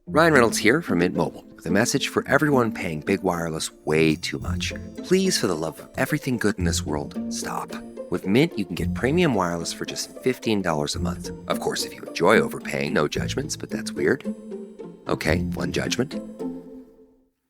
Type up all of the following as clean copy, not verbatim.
Ryan Reynolds here from Mint Mobile with a message for everyone paying big wireless way too much. Please, for the love of everything good in this world, stop. With Mint, you can get premium wireless for just $15 a month. Of course, if you enjoy overpaying, no judgments, but that's weird. Okay, one judgment.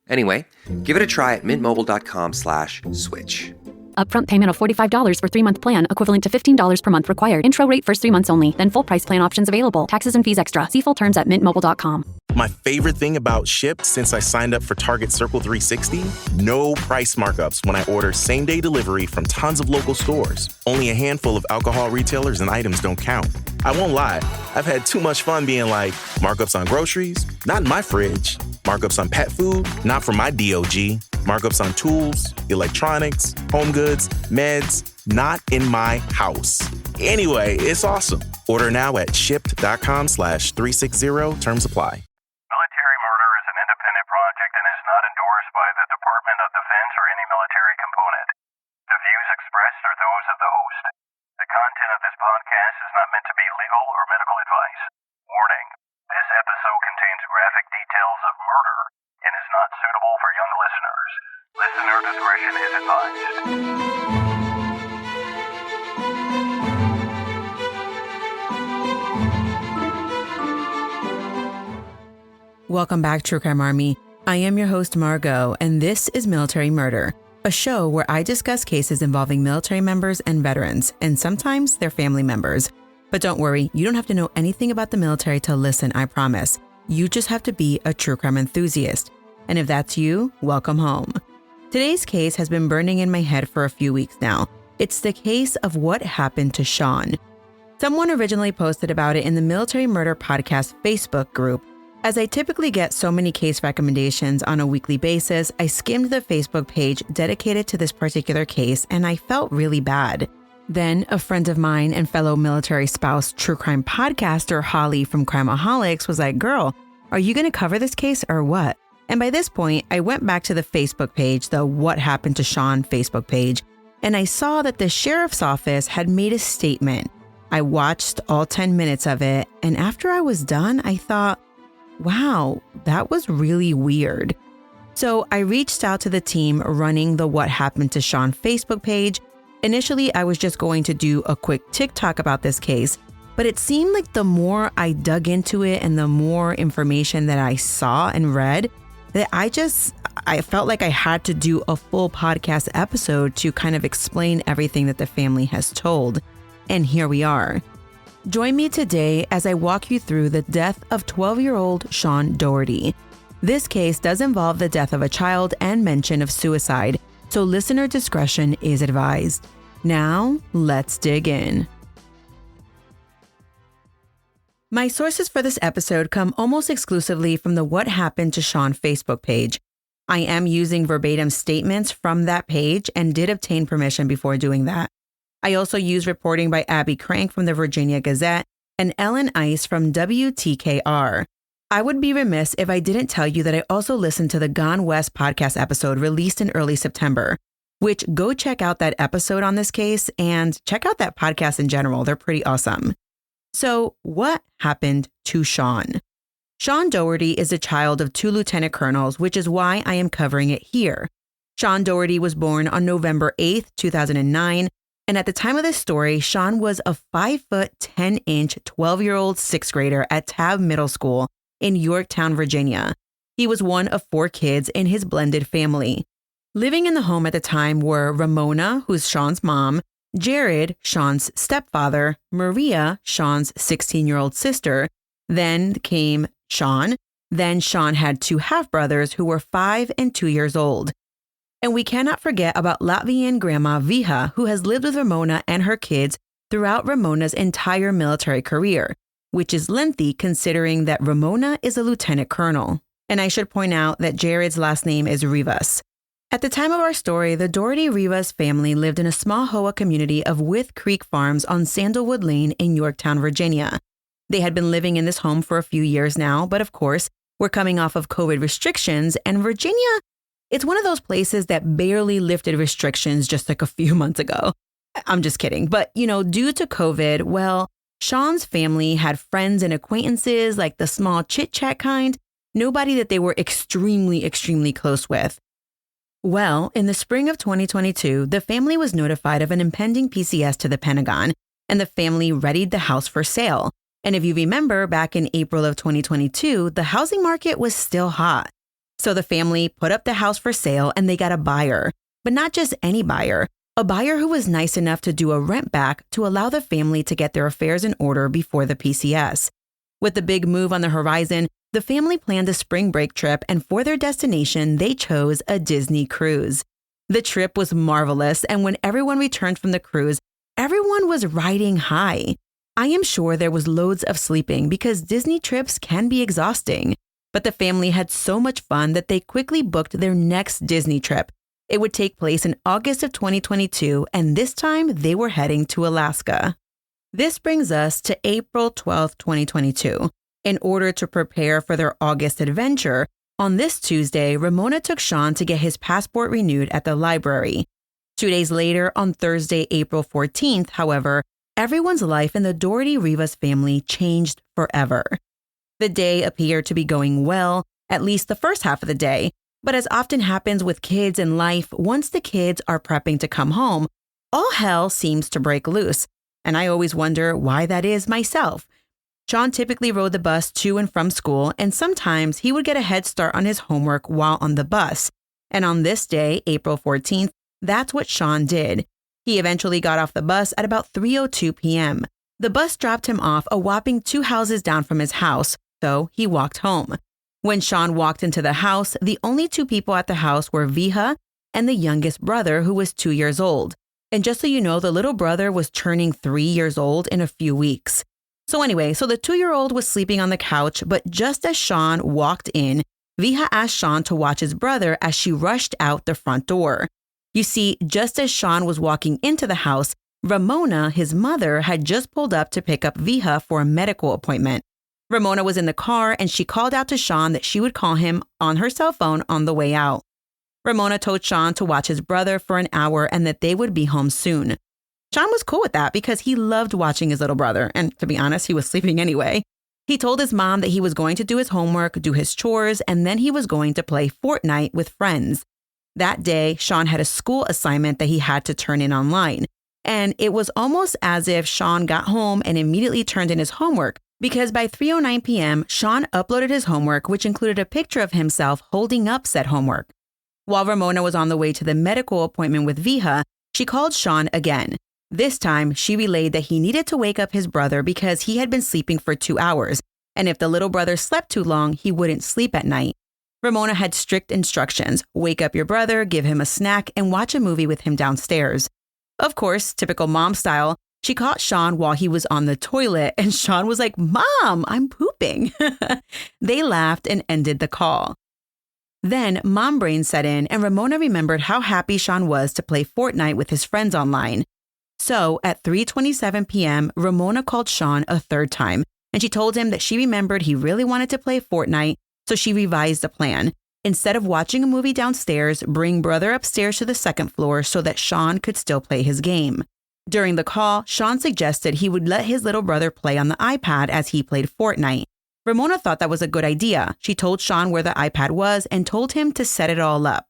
Anyway, give it a try at mintmobile.com/switch. Upfront payment of $45 for 3-month plan, equivalent to $15 per month required. Intro rate first 3 months only, then full price plan options available. Taxes and fees extra. See full terms at mintmobile.com. My favorite thing about Shipt since I signed up for Target Circle 360? No price markups when I order same-day delivery from tons of local stores. Only a handful of alcohol retailers and items don't count. I won't lie, I've had too much fun being like, markups on groceries? Not in my fridge. Markups on pet food? Not for my DOG. Markups on tools, electronics, home goods, meds? Not in my house. Anyway, it's awesome. Order now at shipt.com/360. Terms apply. Military murder is an independent project and is not endorsed by the Department of Defense or any military component. The views expressed are those of the host. The content of this podcast is not meant to be legal or medical advice. Warning, this episode contains graphic details of murder and is not suitable for young listeners. Listener discretion is advised. Welcome back, True Crime Army. I am your host, Margot, and this is Military Murder, a show where I discuss cases involving military members and veterans, and sometimes their family members. But don't worry, you don't have to know anything about the military to listen, I promise. You just have to be a true crime enthusiast. And if that's you, welcome home. Today's case has been burning in my head for a few weeks now. It's the case of what happened to Sean. Someone originally posted about it in the Military Murder Podcast Facebook group. As I typically get so many case recommendations on a weekly basis, I skimmed the Facebook page dedicated to this particular case and I felt really bad. Then a friend of mine and fellow military spouse true crime podcaster Holly from Crimeaholics was like, "Girl, are you going to cover this case or what?" And by this point, I went back to the Facebook page, the What Happened to Sean Facebook page, and I saw that the sheriff's office had made a statement. I watched all 10 minutes of it, and after I was done, I thought, wow, that was really weird. So I reached out to the team running the What Happened to Sean Facebook page. Initially, I was just going to do a quick TikTok about this case, but it seemed like the more I dug into it and the more information that I saw and read, that I felt like I had to do a full podcast episode to kind of explain everything that the family has told. And here we are. Join me today as I walk you through the death of 12-year-old Sean Daugherty. This case does involve the death of a child and mention of suicide, so listener discretion is advised. Now, let's dig in. My sources for this episode come almost exclusively from the What Happened to Sean Facebook page. I am using verbatim statements from that page and did obtain permission before doing that. I also use reporting by Abby Crank from the Virginia Gazette and Ellen Ice from WTKR. I would be remiss if I didn't tell you that I also listened to the Gone West podcast episode released in early September, which go check out that episode on this case and check out that podcast in general. They're pretty awesome. So what happened to Sean? Sean Daugherty is a child of 2 lieutenant colonels, which is why I am covering it here. Sean Daugherty was born on November 8th, 2009. And at the time of this story, Sean was a 5'10" 12-year-old 6th grader at Tabb Middle School in Yorktown, Virginia. He was one of 4 kids in his blended family. Living in the home at the time were Ramona, who's Sean's mom, Jared, Sean's stepfather, Maria, Sean's 16-year-old sister. Then came Sean. Then Sean had 2 half-brothers who were 5 and 2 years old. And we cannot forget about Latvian grandma Viha, who has lived with Ramona and her kids throughout Ramona's entire military career, which is lengthy considering that Ramona is a lieutenant colonel. And I should point out that Jared's last name is Rivas. At the time of our story, the Daugherty Rivas family lived in a small Hoa community of Wythe Creek Farms on Sandalwood Lane in Yorktown, Virginia. They had been living in this home for a few years now, but of course, we're coming off of COVID restrictions, and Virginia, it's one of those places that barely lifted restrictions just like a few months ago. I'm just kidding. But, due to COVID, well, Sean's family had friends and acquaintances, like the small chit-chat kind, nobody that they were extremely, extremely close with. Well, in the spring of 2022, the family was notified of an impending PCS to the Pentagon, and the family readied the house for sale. And if you remember, back in April of 2022, the housing market was still hot. So the family put up the house for sale and they got a buyer, but not just any buyer, a buyer who was nice enough to do a rent back to allow the family to get their affairs in order before the PCS. With the big move on the horizon, the family planned a spring break trip, and for their destination, they chose a Disney cruise. The trip was marvelous, and when everyone returned from the cruise, everyone was riding high. I am sure there was loads of sleeping because Disney trips can be exhausting, but the family had so much fun that they quickly booked their next Disney trip. It would take place in August of 2022, and this time they were heading to Alaska. This brings us to April 12, 2022. In order to prepare for their August adventure, on this Tuesday, Ramona took Sean to get his passport renewed at the library. 2 days later, on Thursday, April 14th, however, everyone's life in the Daugherty Rivas family changed forever. The day appeared to be going well, at least the first half of the day, but as often happens with kids in life, once the kids are prepping to come home, all hell seems to break loose. And I always wonder why that is myself. Sean typically rode the bus to and from school, and sometimes he would get a head start on his homework while on the bus. And on this day, April 14th, that's what Sean did. He eventually got off the bus at about 3:02 p.m. The bus dropped him off a whopping 2 houses down from his house, so he walked home. When Sean walked into the house, the only 2 people at the house were Viha and the youngest brother, who was 2 years old. And just so you know, the little brother was turning 3 years old in a few weeks. So anyway, the 2-year-old was sleeping on the couch, but just as Sean walked in, Viha asked Sean to watch his brother as she rushed out the front door. You see, just as Sean was walking into the house, Ramona, his mother, had just pulled up to pick up Viha for a medical appointment. Ramona was in the car and she called out to Sean that she would call him on her cell phone on the way out. Ramona told Sean to watch his brother for an hour and that they would be home soon. Sean was cool with that because he loved watching his little brother, and to be honest, he was sleeping anyway. He told his mom that he was going to do his homework, do his chores, and then he was going to play Fortnite with friends. That day, Sean had a school assignment that he had to turn in online, and it was almost as if Sean got home and immediately turned in his homework, because by 3:09 p.m., Sean uploaded his homework, which included a picture of himself holding up said homework. While Ramona was on the way to the medical appointment with Viha, she called Sean again. This time, she relayed that he needed to wake up his brother because he had been sleeping for 2 hours, and if the little brother slept too long, he wouldn't sleep at night. Ramona had strict instructions: wake up your brother, give him a snack, and watch a movie with him downstairs. Of course, typical mom style, she caught Sean while he was on the toilet, and Sean was like, "Mom, I'm pooping." They laughed and ended the call. Then mom brain set in, and Ramona remembered how happy Sean was to play Fortnite with his friends online. So at 3:27 p.m., Ramona called Sean a third time, and she told him that she remembered he really wanted to play Fortnite, so she revised the plan. Instead of watching a movie downstairs, bring brother upstairs to the second floor so that Sean could still play his game. During the call, Sean suggested he would let his little brother play on the iPad as he played Fortnite. Ramona thought that was a good idea. She told Sean where the iPad was and told him to set it all up.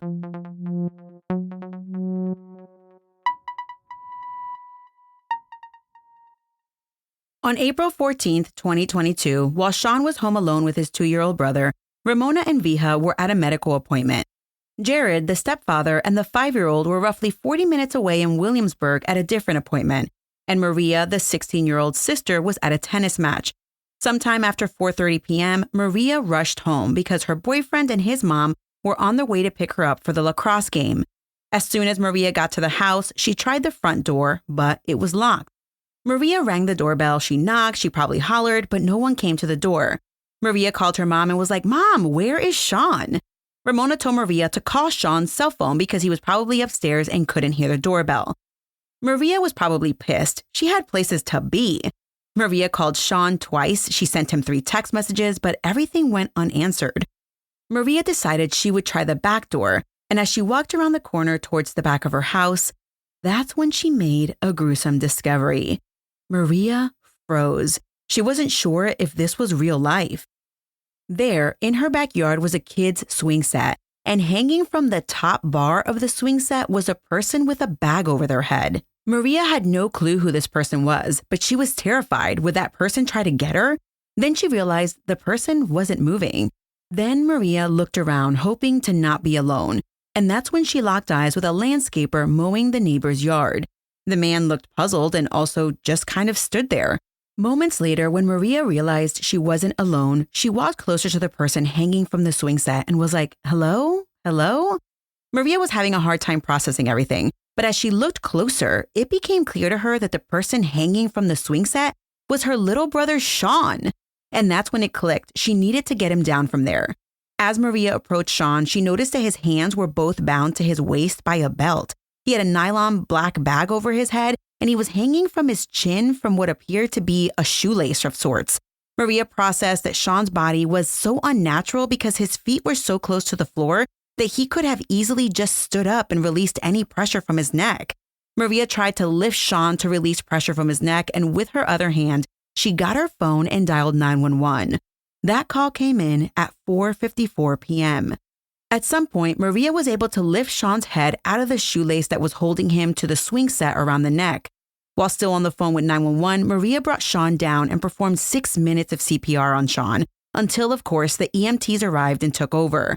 On April 14th, 2022, while Sean was home alone with his 2-year-old brother, Ramona and Viha were at a medical appointment. Jared, the stepfather, and the 5-year-old were roughly 40 minutes away in Williamsburg at a different appointment, and Maria, the 16-year-old sister, was at a tennis match. Sometime after 4:30 p.m., Maria rushed home because her boyfriend and his mom were on their way to pick her up for the lacrosse game. As soon as Maria got to the house, she tried the front door, but it was locked. Maria rang the doorbell, she knocked, she probably hollered, but no one came to the door. Maria called her mom and was like, "Mom, where is Sean?" Ramona told Maria to call Sean's cell phone because he was probably upstairs and couldn't hear the doorbell. Maria was probably pissed. She had places to be. Maria called Sean twice. She sent him 3 text messages, but everything went unanswered. Maria decided she would try the back door, and as she walked around the corner towards the back of her house, that's when she made a gruesome discovery. Maria froze. She wasn't sure if this was real life. There, in her backyard, was a kid's swing set, and hanging from the top bar of the swing set was a person with a bag over their head. Maria had no clue who this person was, but she was terrified. Would that person try to get her? Then she realized the person wasn't moving. Then Maria looked around, hoping to not be alone. And that's when she locked eyes with a landscaper mowing the neighbor's yard. The man looked puzzled and also just kind of stood there. Moments later, when Maria realized she wasn't alone, she walked closer to the person hanging from the swing set and was like, "Hello? Hello?" Maria was having a hard time processing everything, but as she looked closer, it became clear to her that the person hanging from the swing set was her little brother, Sean. And that's when it clicked. She needed to get him down from there. As Maria approached Sean, she noticed that his hands were both bound to his waist by a belt. He had a nylon black bag over his head, and he was hanging from his chin from what appeared to be a shoelace of sorts. Maria processed that Sean's body was so unnatural because his feet were so close to the floor that he could have easily just stood up and released any pressure from his neck. Maria tried to lift Sean to release pressure from his neck, and with her other hand, she got her phone and dialed 911. That call came in at 4:54 p.m. At some point, Maria was able to lift Sean's head out of the shoelace that was holding him to the swing set around the neck. While still on the phone with 911, Maria brought Sean down and performed 6 minutes of CPR on Sean until, of course, the EMTs arrived and took over.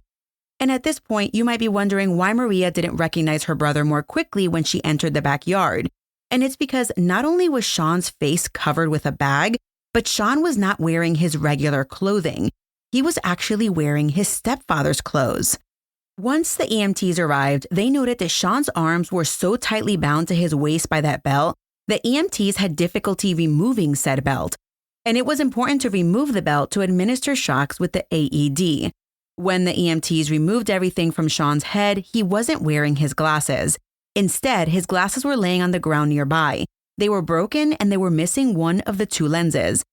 And at this point, you might be wondering why Maria didn't recognize her brother more quickly when she entered the backyard. And it's because not only was Sean's face covered with a bag, but Sean was not wearing his regular clothing. He was actually wearing his stepfather's clothes. Once the EMTs arrived, they noted that Sean's arms were so tightly bound to his waist by that belt, the EMTs had difficulty removing said belt. And it was important to remove the belt to administer shocks with the AED. When the EMTs removed everything from Sean's head, he wasn't wearing his glasses. Instead, his glasses were laying on the ground nearby. They were broken and they were missing one of the 2 lenses.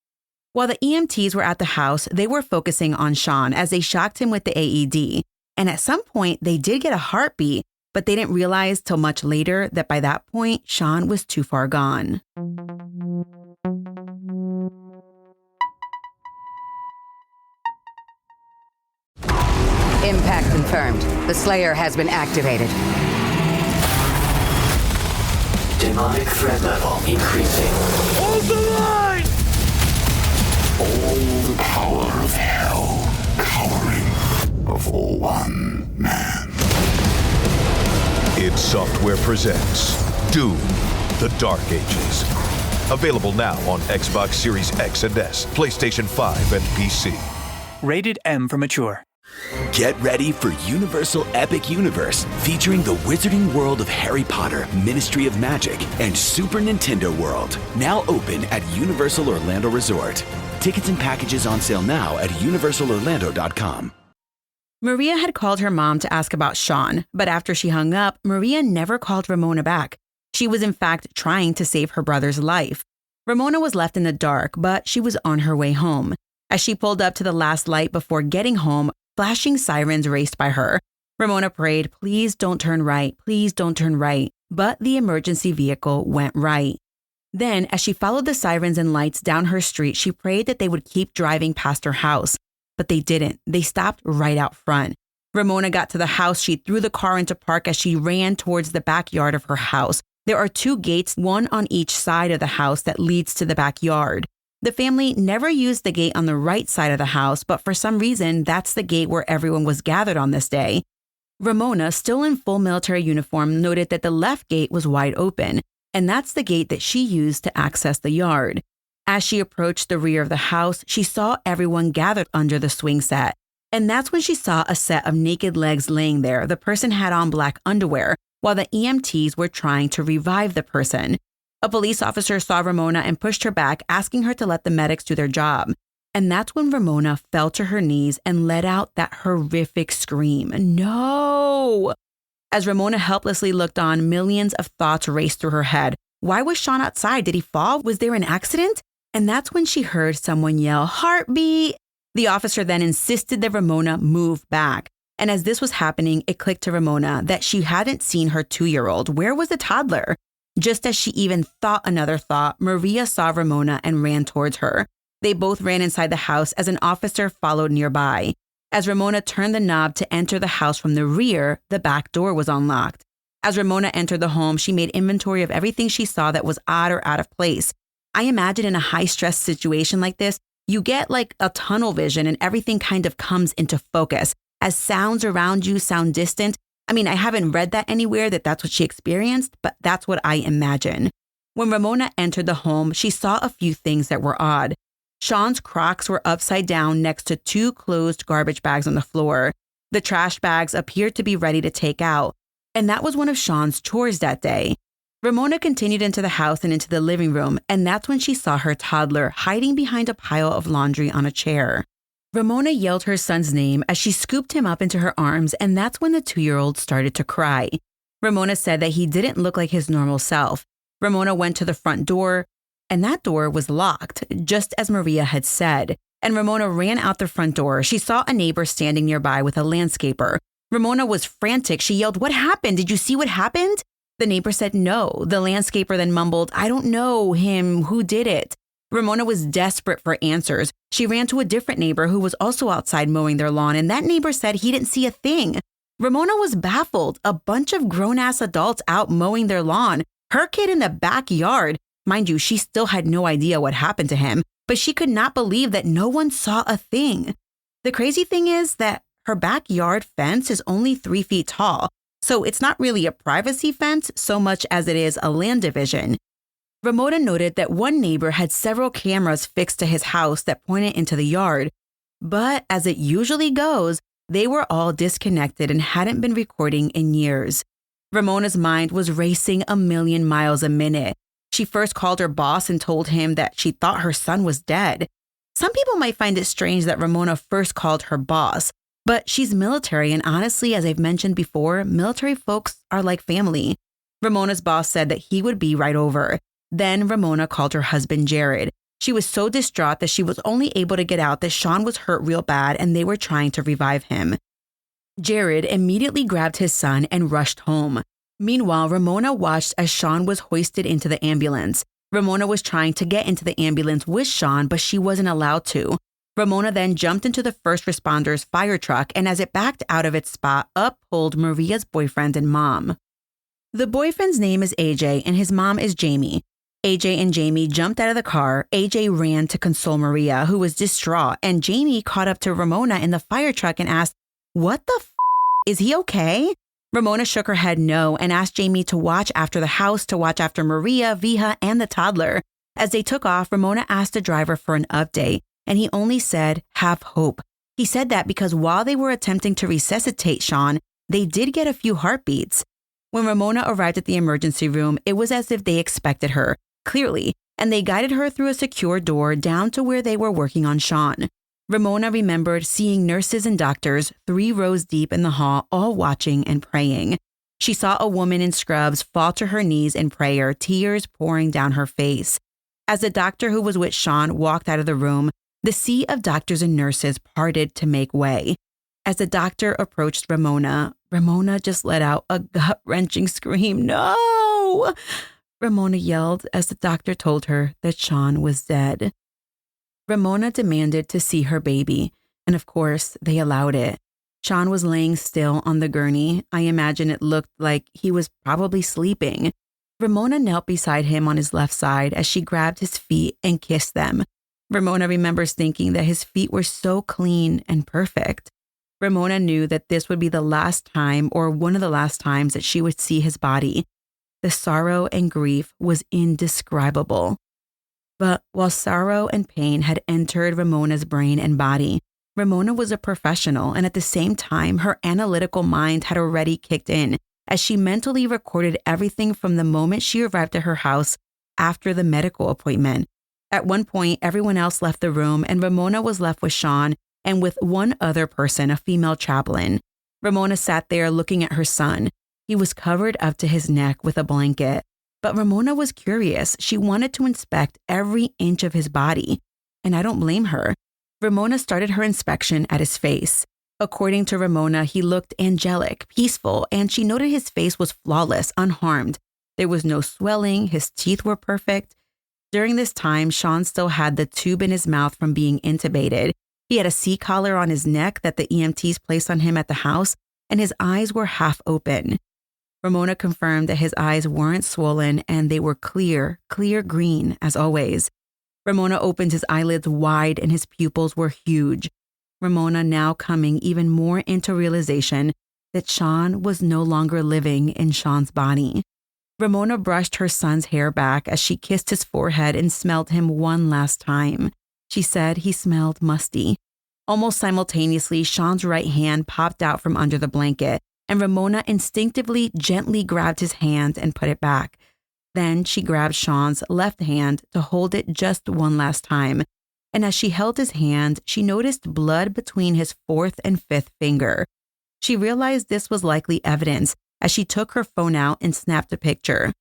While the EMTs were at the house, they were focusing on Sean as they shocked him with the AED. And at some point, they did get a heartbeat, but they didn't realize till much later that by that point, Sean was too far gone. Impact confirmed. The Slayer has been activated. Demonic threat level increasing. Hold the line! All the power of hell cowering before one man. id Software presents Doom, The Dark Ages. Available now on Xbox Series X and S, PlayStation 5, and PC. Rated M for mature. Get ready for Universal Epic Universe, featuring the wizarding world of Harry Potter, Ministry of Magic, and Super Nintendo World. Now open at Universal Orlando Resort. Tickets and packages on sale now at universalorlando.com. Maria had called her mom to ask about Sean, but after she hung up, Maria never called Ramona back. She was in fact trying to save her brother's life. Ramona was left in the dark, but she was on her way home. As she pulled up to the last light before getting home, flashing sirens raced by her. Ramona prayed, "Please don't turn right, please don't turn right." But the emergency vehicle went right. Then, as she followed the sirens and lights down her street, she prayed that they would keep driving past her house. But they didn't. They stopped right out front. Ramona got to the house. She threw the car into park as she ran towards the backyard of her house. There are 2 gates, one on each side of the house that leads to the backyard. The family never used the gate on the right side of the house, but for some reason, that's the gate where everyone was gathered on this day. Ramona, still in full military uniform, noted that the left gate was wide open, and that's the gate that she used to access the yard. As she approached the rear of the house, she saw everyone gathered under the swing set. And that's when she saw a set of naked legs laying there. The person had on black underwear, while the EMTs were trying to revive the person. A police officer saw Ramona and pushed her back, asking her to let the medics do their job. And that's when Ramona fell to her knees and let out that horrific scream, "No!" As Ramona helplessly looked on, millions of thoughts raced through her head. Why was Sean outside? Did he fall? Was there an accident? And that's when she heard someone yell, "Heartbeat!" The officer then insisted that Ramona move back. And as this was happening, it clicked to Ramona that she hadn't seen her 2-year-old. Where was the toddler? Just as she even thought another thought, Maria saw Ramona and ran towards her. They both ran inside the house as an officer followed nearby. As Ramona turned the knob to enter the house from the rear, the back door was unlocked. As Ramona entered the home, she made inventory of everything she saw that was odd or out of place. I imagine in a high-stress situation like this, you get like a tunnel vision and everything kind of comes into focus as sounds around you sound distant. I mean, I haven't read that anywhere that that's what she experienced, but that's what I imagine. When Ramona entered the home, she saw a few things that were odd. Sean's Crocs were upside down next to 2 closed garbage bags on the floor. The trash bags appeared to be ready to take out, and that was one of Sean's chores that day. Ramona continued into the house and into the living room, and that's when she saw her toddler hiding behind a pile of laundry on a chair. Ramona yelled her son's name as she scooped him up into her arms, and that's when the 2-year-old started to cry. Ramona said that he didn't look like his normal self. Ramona went to the front door, and that door was locked, just as Maria had said. And Ramona ran out the front door. She saw a neighbor standing nearby with a landscaper. Ramona was frantic. She yelled, "What happened? Did you see what happened?" The neighbor said no. The landscaper then mumbled, "I don't know him. Who did it?" Ramona was desperate for answers. She ran to a different neighbor who was also outside mowing their lawn, and that neighbor said he didn't see a thing. Ramona was baffled. A bunch of grown-ass adults out mowing their lawn. Her kid in the backyard. Mind you, she still had no idea what happened to him, but she could not believe that no one saw a thing. The crazy thing is that her backyard fence is only 3 feet tall, so it's not really a privacy fence so much as it is a land division. Ramona noted that one neighbor had several cameras fixed to his house that pointed into the yard, but as it usually goes, they were all disconnected and hadn't been recording in years. Ramona's mind was racing a million miles a minute. She first called her boss and told him that she thought her son was dead. Some people might find it strange that Ramona first called her boss, but she's military, and honestly, as I've mentioned before, military folks are like family. Ramona's boss said that he would be right over. Then Ramona called her husband, Jared. She was so distraught that she was only able to get out that Sean was hurt real bad and they were trying to revive him. Jared immediately grabbed his son and rushed home. Meanwhile, Ramona watched as Sean was hoisted into the ambulance. Ramona was trying to get into the ambulance with Sean, but she wasn't allowed to. Ramona then jumped into the first responders' fire truck, and as it backed out of its spot, up pulled Maria's boyfriend and mom. The boyfriend's name is AJ, and his mom is Jamie. AJ and Jamie jumped out of the car. AJ ran to console Maria, who was distraught, and Jamie caught up to Ramona in the fire truck and asked, "What the f***? Is he okay?" Ramona shook her head no and asked Jamie to watch after the house, to watch after Maria, Viha, and the toddler. As they took off, Ramona asked the driver for an update, and he only said, "Have hope." He said that because while they were attempting to resuscitate Sean, they did get a few heartbeats. When Ramona arrived at the emergency room, it was as if they expected her, clearly, and they guided her through a secure door down to where they were working on Sean. Ramona remembered seeing nurses and doctors 3 rows deep in the hall, all watching and praying. She saw a woman in scrubs fall to her knees in prayer, tears pouring down her face. As the doctor who was with Sean walked out of the room, the sea of doctors and nurses parted to make way. As the doctor approached Ramona, Ramona just let out a gut-wrenching scream, "No!" Ramona yelled as the doctor told her that Sean was dead. Ramona demanded to see her baby, and of course, they allowed it. Sean was laying still on the gurney. I imagine it looked like he was probably sleeping. Ramona knelt beside him on his left side as she grabbed his feet and kissed them. Ramona remembers thinking that his feet were so clean and perfect. Ramona knew that this would be the last time, or one of the last times, that she would see his body. The sorrow and grief was indescribable. But while sorrow and pain had entered Ramona's brain and body, Ramona was a professional, and at the same time, her analytical mind had already kicked in as she mentally recorded everything from the moment she arrived at her house after the medical appointment. At one point, everyone else left the room, and Ramona was left with Sean and with one other person, a female chaplain. Ramona sat there looking at her son. He was covered up to his neck with a blanket. But Ramona was curious. She wanted to inspect every inch of his body, and I don't blame her. Ramona started her inspection at his face. According to Ramona, he looked angelic, peaceful, and she noted his face was flawless, unharmed. There was no swelling, his teeth were perfect. During this time, Sean still had the tube in his mouth from being intubated. He had a C-collar on his neck that the EMTs placed on him at the house, and his eyes were half open. Ramona confirmed that his eyes weren't swollen and they were clear green as always. Ramona opened his eyelids wide and his pupils were huge. Ramona now coming even more into realization that Sean was no longer living in Sean's body. Ramona brushed her son's hair back as she kissed his forehead and smelled him one last time. She said he smelled musty. Almost simultaneously, Sean's right hand popped out from under the blanket, and Ramona instinctively gently grabbed his hand and put it back. Then she grabbed Sean's left hand to hold it just one last time. And as she held his hand, she noticed blood between his fourth and fifth finger. She realized this was likely evidence as she took her phone out and snapped a picture.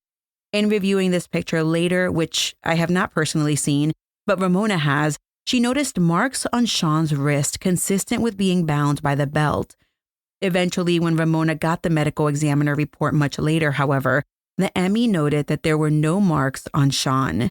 In reviewing this picture later, which I have not personally seen, but Ramona has, she noticed marks on Sean's wrist consistent with being bound by the belt. Eventually, when Ramona got the medical examiner report much later, however, the ME noted that there were no marks on Sean.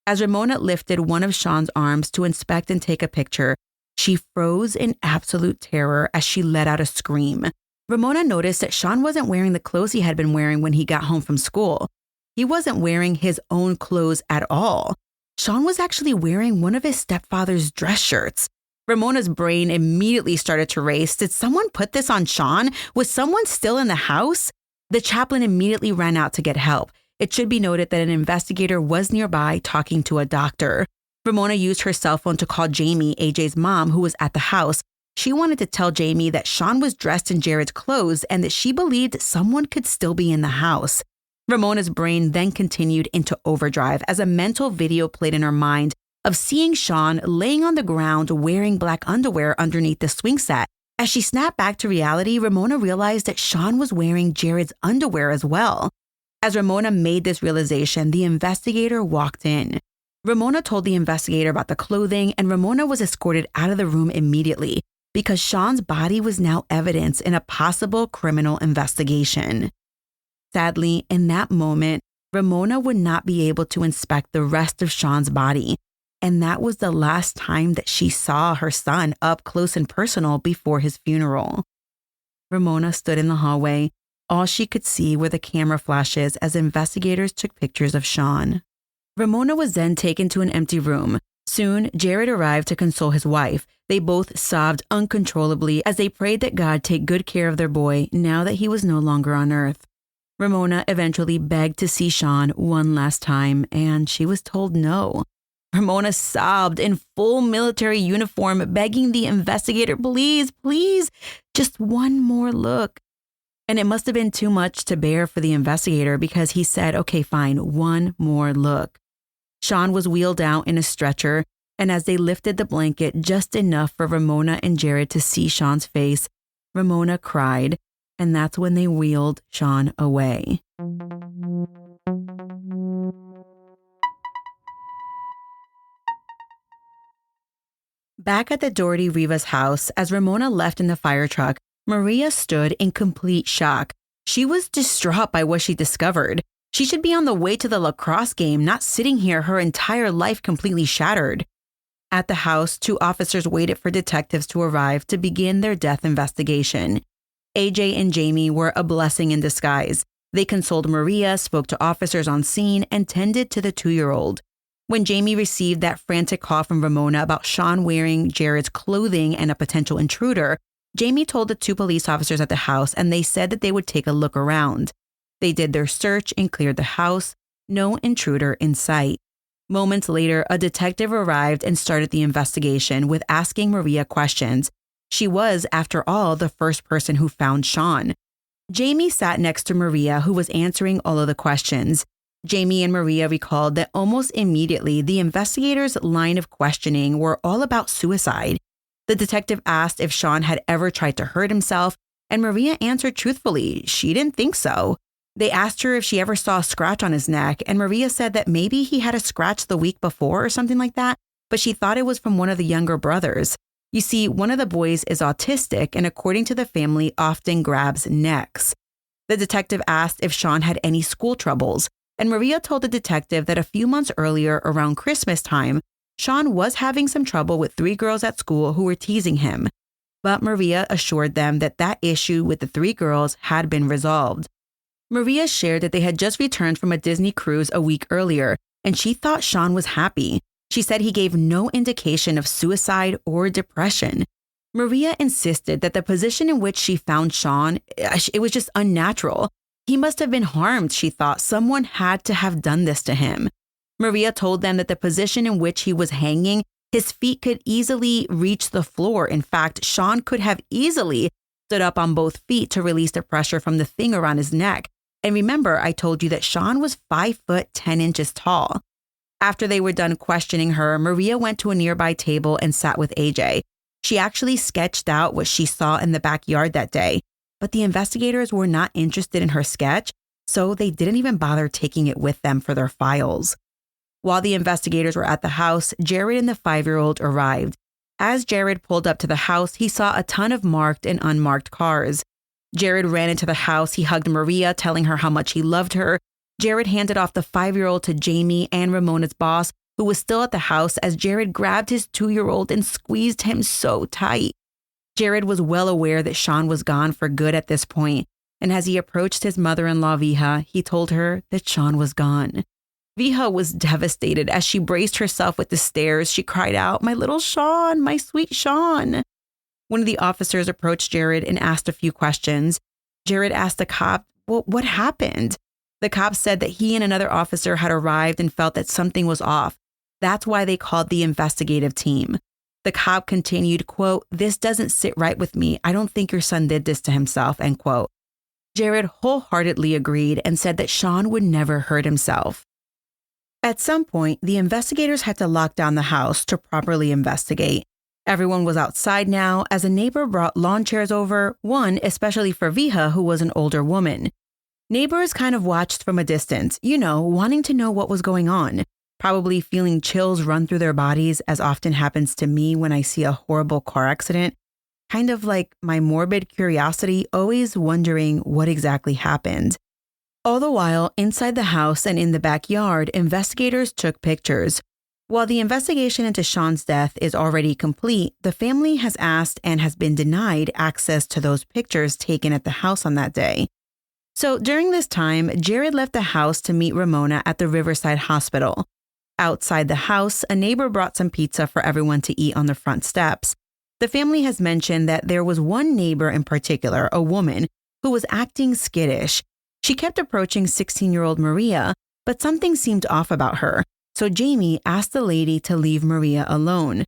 As Ramona lifted one of Sean's arms to inspect and take a picture, she froze in absolute terror as she let out a scream. Ramona noticed that Sean wasn't wearing the clothes he had been wearing when he got home from school. He wasn't wearing his own clothes at all. Sean was actually wearing one of his stepfather's dress shirts. Ramona's brain immediately started to race. Did someone put this on Sean? Was someone still in the house? The chaplain immediately ran out to get help. It should be noted that an investigator was nearby talking to a doctor. Ramona used her cell phone to call Jamie, AJ's mom, who was at the house. She wanted to tell Jamie that Sean was dressed in Jared's clothes and that she believed someone could still be in the house. Ramona's brain then continued into overdrive as a mental video played in her mind of seeing Sean laying on the ground wearing black underwear underneath the swing set. As she snapped back to reality, Ramona realized that Sean was wearing Jared's underwear as well. As Ramona made this realization, the investigator walked in. Ramona told the investigator about the clothing, and Ramona was escorted out of the room immediately because Sean's body was now evidence in a possible criminal investigation. Sadly, in that moment, Ramona would not be able to inspect the rest of Sean's body, and that was the last time that she saw her son up close and personal before his funeral. Ramona stood in the hallway. All she could see were the camera flashes as investigators took pictures of Sean. Ramona was then taken to an empty room. Soon, Jared arrived to console his wife. They both sobbed uncontrollably as they prayed that God take good care of their boy now that he was no longer on earth. Ramona eventually begged to see Sean one last time, and she was told no. Ramona sobbed in full military uniform, begging the investigator, please, please, just one more look. And it must have been too much to bear for the investigator because he said, okay, fine, one more look. Sean was wheeled out in a stretcher, and as they lifted the blanket just enough for Ramona and Jared to see Sean's face, Ramona cried, and that's when they wheeled Sean away. Back at the Daugherty Rivas house, as Ramona left in the fire truck, Maria stood in complete shock. She was distraught by what she discovered. She should be on the way to the lacrosse game, not sitting here, her entire life completely shattered. At the house, 2 officers waited for detectives to arrive to begin their death investigation. AJ and Jamie were a blessing in disguise. They consoled Maria, spoke to officers on scene, and tended to the 2-year-old. When Jamie received that frantic call from Ramona about Sean wearing Jared's clothing and a potential intruder, Jamie told the 2 police officers at the house, and they said that they would take a look around. They did their search and cleared the house. No intruder in sight. Moments later, a detective arrived and started the investigation with asking Maria questions. She was, after all, the first person who found Sean. Jamie sat next to Maria, who was answering all of the questions. Jamie and Maria recalled that almost immediately, the investigators' line of questioning were all about suicide. The detective asked if Sean had ever tried to hurt himself, and Maria answered truthfully, she didn't think so. They asked her if she ever saw a scratch on his neck, and Maria said that maybe he had a scratch the week before or something like that, but she thought it was from one of the younger brothers. You see, one of the boys is autistic and, according to the family, often grabs necks. The detective asked if Sean had any school troubles. and Maria told the detective that a few months earlier, around Christmas time, Sean was having some trouble with 3 girls at school who were teasing him. But Maria assured them that that issue with the 3 girls had been resolved. Maria shared that they had just returned from a Disney cruise a week earlier, and she thought Sean was happy. She said he gave no indication of suicide or depression. Maria insisted that the position in which she found Sean, it was just unnatural. He must have been harmed, she thought. Someone had to have done this to him. Maria told them that the position in which he was hanging, his feet could easily reach the floor. In fact, Sean could have easily stood up on both feet to release the pressure from the thing around his neck. And remember, I told you that Sean was 5 foot 10 inches tall. After they were done questioning her, Maria went to a nearby table and sat with AJ. She actually sketched out what she saw in the backyard that day, but the investigators were not interested in her sketch, so they didn't even bother taking it with them for their files. While the investigators were at the house, Jared and the 5-year-old arrived. As Jared pulled up to the house, he saw a ton of marked and unmarked cars. Jared ran into the house. He hugged Maria, telling her how much he loved her. Jared handed off the 5-year-old to Jamie and Ramona's boss, who was still at the house, as Jared grabbed his 2-year-old and squeezed him so tight. Jared was well aware that Sean was gone for good at this point, and as he approached his mother-in-law, Viha, he told her that Sean was gone. Viha was devastated. As she braced herself with the stairs, she cried out, "My little Sean, my sweet Sean." One of the officers approached Jared and asked a few questions. Jared asked the cop, "Well, what happened?" The cop said that he and another officer had arrived and felt that something was off. That's why they called the investigative team. The cop continued, quote, "This doesn't sit right with me. I don't think your son did this to himself," end quote. Jared wholeheartedly agreed and said that Sean would never hurt himself. At some point, the investigators had to lock down the house to properly investigate. Everyone was outside now as a neighbor brought lawn chairs over, one especially for Viha, who was an older woman. Neighbors kind of watched from a distance, wanting to know what was going on, probably feeling chills run through their bodies, as often happens to me when I see a horrible car accident. Kind of like my morbid curiosity, always wondering what exactly happened. All the while, inside the house and in the backyard, investigators took pictures. While the investigation into Sean's death is already complete, the family has asked and has been denied access to those pictures taken at the house on that day. So during this time, Jared left the house to meet Ramona at the Riverside Hospital. Outside the house, a neighbor brought some pizza for everyone to eat on the front steps. The family has mentioned that there was one neighbor in particular, a woman, who was acting skittish. She kept approaching 16-year-old Maria, but something seemed off about her. So Jamie asked the lady to leave Maria alone.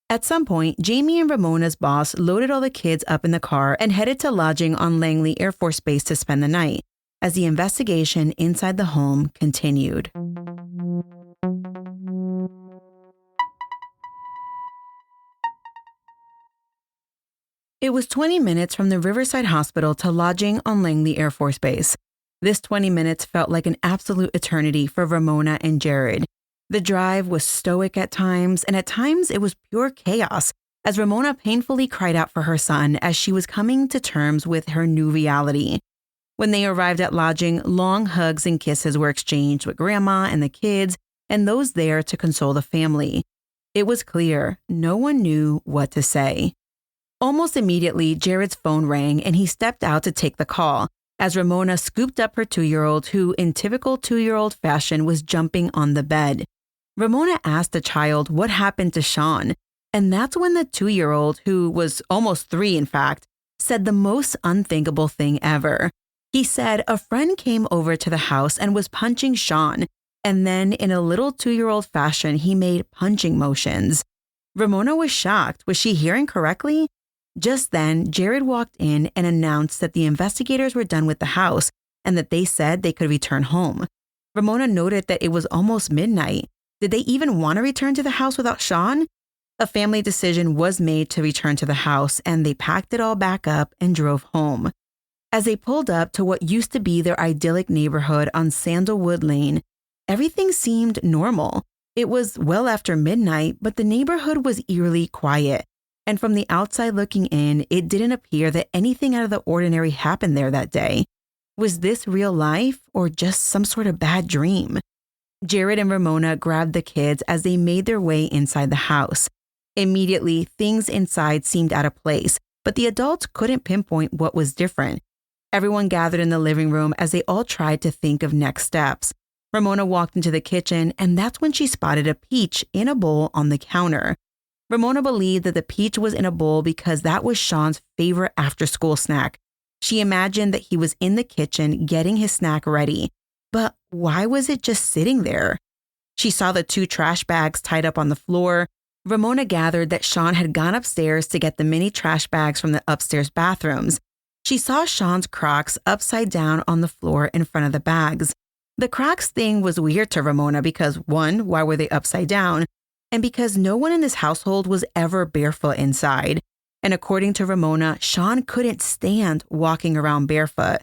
At some point, Jamie and Ramona's boss loaded all the kids up in the car and headed to lodging on Langley Air Force Base to spend the night, as the investigation inside the home continued. It was 20 minutes from the Riverside Hospital to lodging on Langley Air Force Base. This 20 minutes felt like an absolute eternity for Ramona and Jared. The drive was stoic at times, and at times it was pure chaos, as Ramona painfully cried out for her son as she was coming to terms with her new reality. When they arrived at lodging, long hugs and kisses were exchanged with Grandma and the kids and those there to console the family. It was clear no one knew what to say. Almost immediately, Jared's phone rang and he stepped out to take the call, as Ramona scooped up her 2-year-old, who in typical 2-year-old fashion was jumping on the bed. Ramona asked the child what happened to Sean, and that's when the 2-year-old, who was almost 3 in fact, said the most unthinkable thing ever. He said a friend came over to the house and was punching Sean, and then in a little 2-year-old fashion, he made punching motions. Ramona was shocked. Was she hearing correctly? Just then, Jared walked in and announced that the investigators were done with the house and that they said they could return home. Ramona noted that it was almost midnight. Did they even want to return to the house without Sean? A family decision was made to return to the house, and they packed it all back up and drove home. As they pulled up to what used to be their idyllic neighborhood on Sandalwood Lane, everything seemed normal. It was well after midnight, but the neighborhood was eerily quiet. And from the outside looking in, it didn't appear that anything out of the ordinary happened there that day. Was this real life or just some sort of bad dream? Jared and Ramona grabbed the kids as they made their way inside the house. Immediately, things inside seemed out of place, but the adults couldn't pinpoint what was different. Everyone gathered in the living room as they all tried to think of next steps. Ramona walked into the kitchen, and that's when she spotted a peach in a bowl on the counter. Ramona believed that the peach was in a bowl because that was Sean's favorite after-school snack. She imagined that he was in the kitchen getting his snack ready. But why was it just sitting there? She saw the 2 trash bags tied up on the floor. Ramona gathered that Sean had gone upstairs to get the mini trash bags from the upstairs bathrooms. She saw Sean's Crocs upside down on the floor in front of the bags. The Crocs thing was weird to Ramona because, 1, why were they upside down? And because no one in this household was ever barefoot inside. And according to Ramona, Sean couldn't stand walking around barefoot.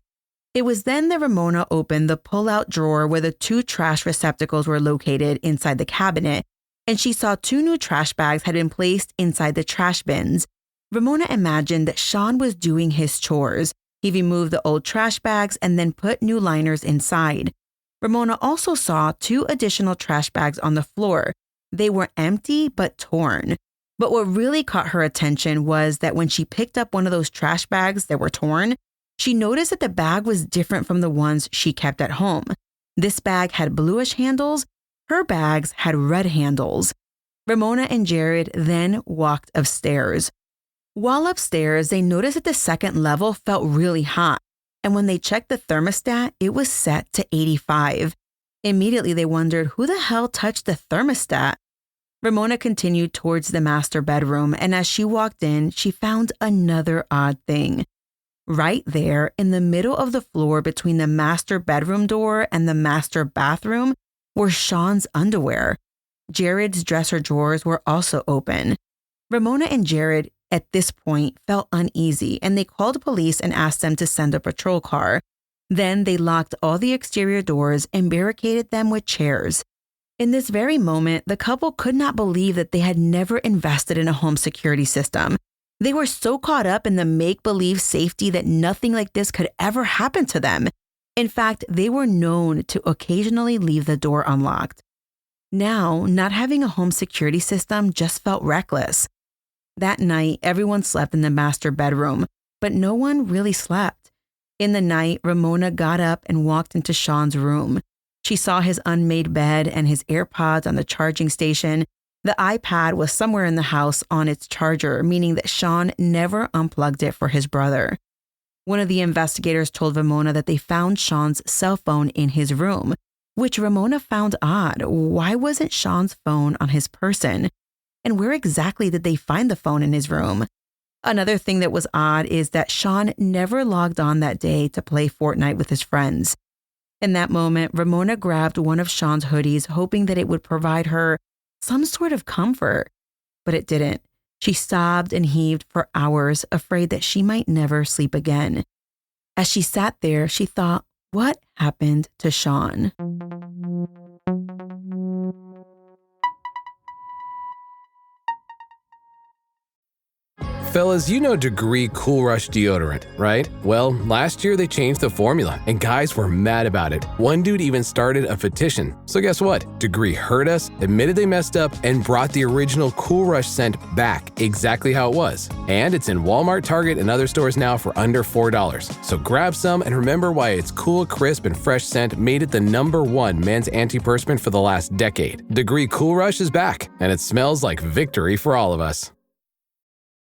It was then that Ramona opened the pull-out drawer where the 2 trash receptacles were located inside the cabinet, and she saw 2 new trash bags had been placed inside the trash bins. Ramona imagined that Sean was doing his chores. He removed the old trash bags and then put new liners inside. Ramona also saw 2 additional trash bags on the floor. They were empty but torn. But what really caught her attention was that when she picked up one of those trash bags that were torn, she noticed that the bag was different from the ones she kept at home. This bag had bluish handles. Her bags had red handles. Ramona and Jared then walked upstairs. While upstairs, they noticed that the second level felt really hot. And when they checked the thermostat, it was set to 85. Immediately, they wondered who the hell touched the thermostat. Ramona continued towards the master bedroom, and as she walked in, she found another odd thing. Right there, in the middle of the floor between the master bedroom door and the master bathroom, were Sean's underwear. Jared's dresser drawers were also open. Ramona and Jared, at this point, felt uneasy, and they called police and asked them to send a patrol car. Then they locked all the exterior doors and barricaded them with chairs. In this very moment, the couple could not believe that they had never invested in a home security system. They were so caught up in the make-believe safety that nothing like this could ever happen to them. In fact, they were known to occasionally leave the door unlocked. Now, not having a home security system just felt reckless. That night, everyone slept in the master bedroom, but no one really slept. In the night, Ramona got up and walked into Sean's room. She saw his unmade bed and his AirPods on the charging station. The iPad was somewhere in the house on its charger, meaning that Sean never unplugged it for his brother. One of the investigators told Ramona that they found Sean's cell phone in his room, which Ramona found odd. Why wasn't Sean's phone on his person? And where exactly did they find the phone in his room? Another thing that was odd is that Sean never logged on that day to play Fortnite with his friends. In that moment, Ramona grabbed one of Sean's hoodies, hoping that it would provide her some sort of comfort. But it didn't. She sobbed and heaved for hours, afraid that she might never sleep again. As she sat there, she thought, what happened to Sean? Fellas, you know Degree Cool Rush deodorant, right? Well, last year they changed the formula, and guys were mad about it. One dude even started a petition. So guess what? Degree heard us, admitted they messed up, and brought the original Cool Rush scent back exactly how it was. And it's in Walmart, Target, and other stores now for under $4. So grab some and remember why its cool, crisp, and fresh scent made it the #1 men's antiperspirant for the last decade. Degree Cool Rush is back, and it smells like victory for all of us.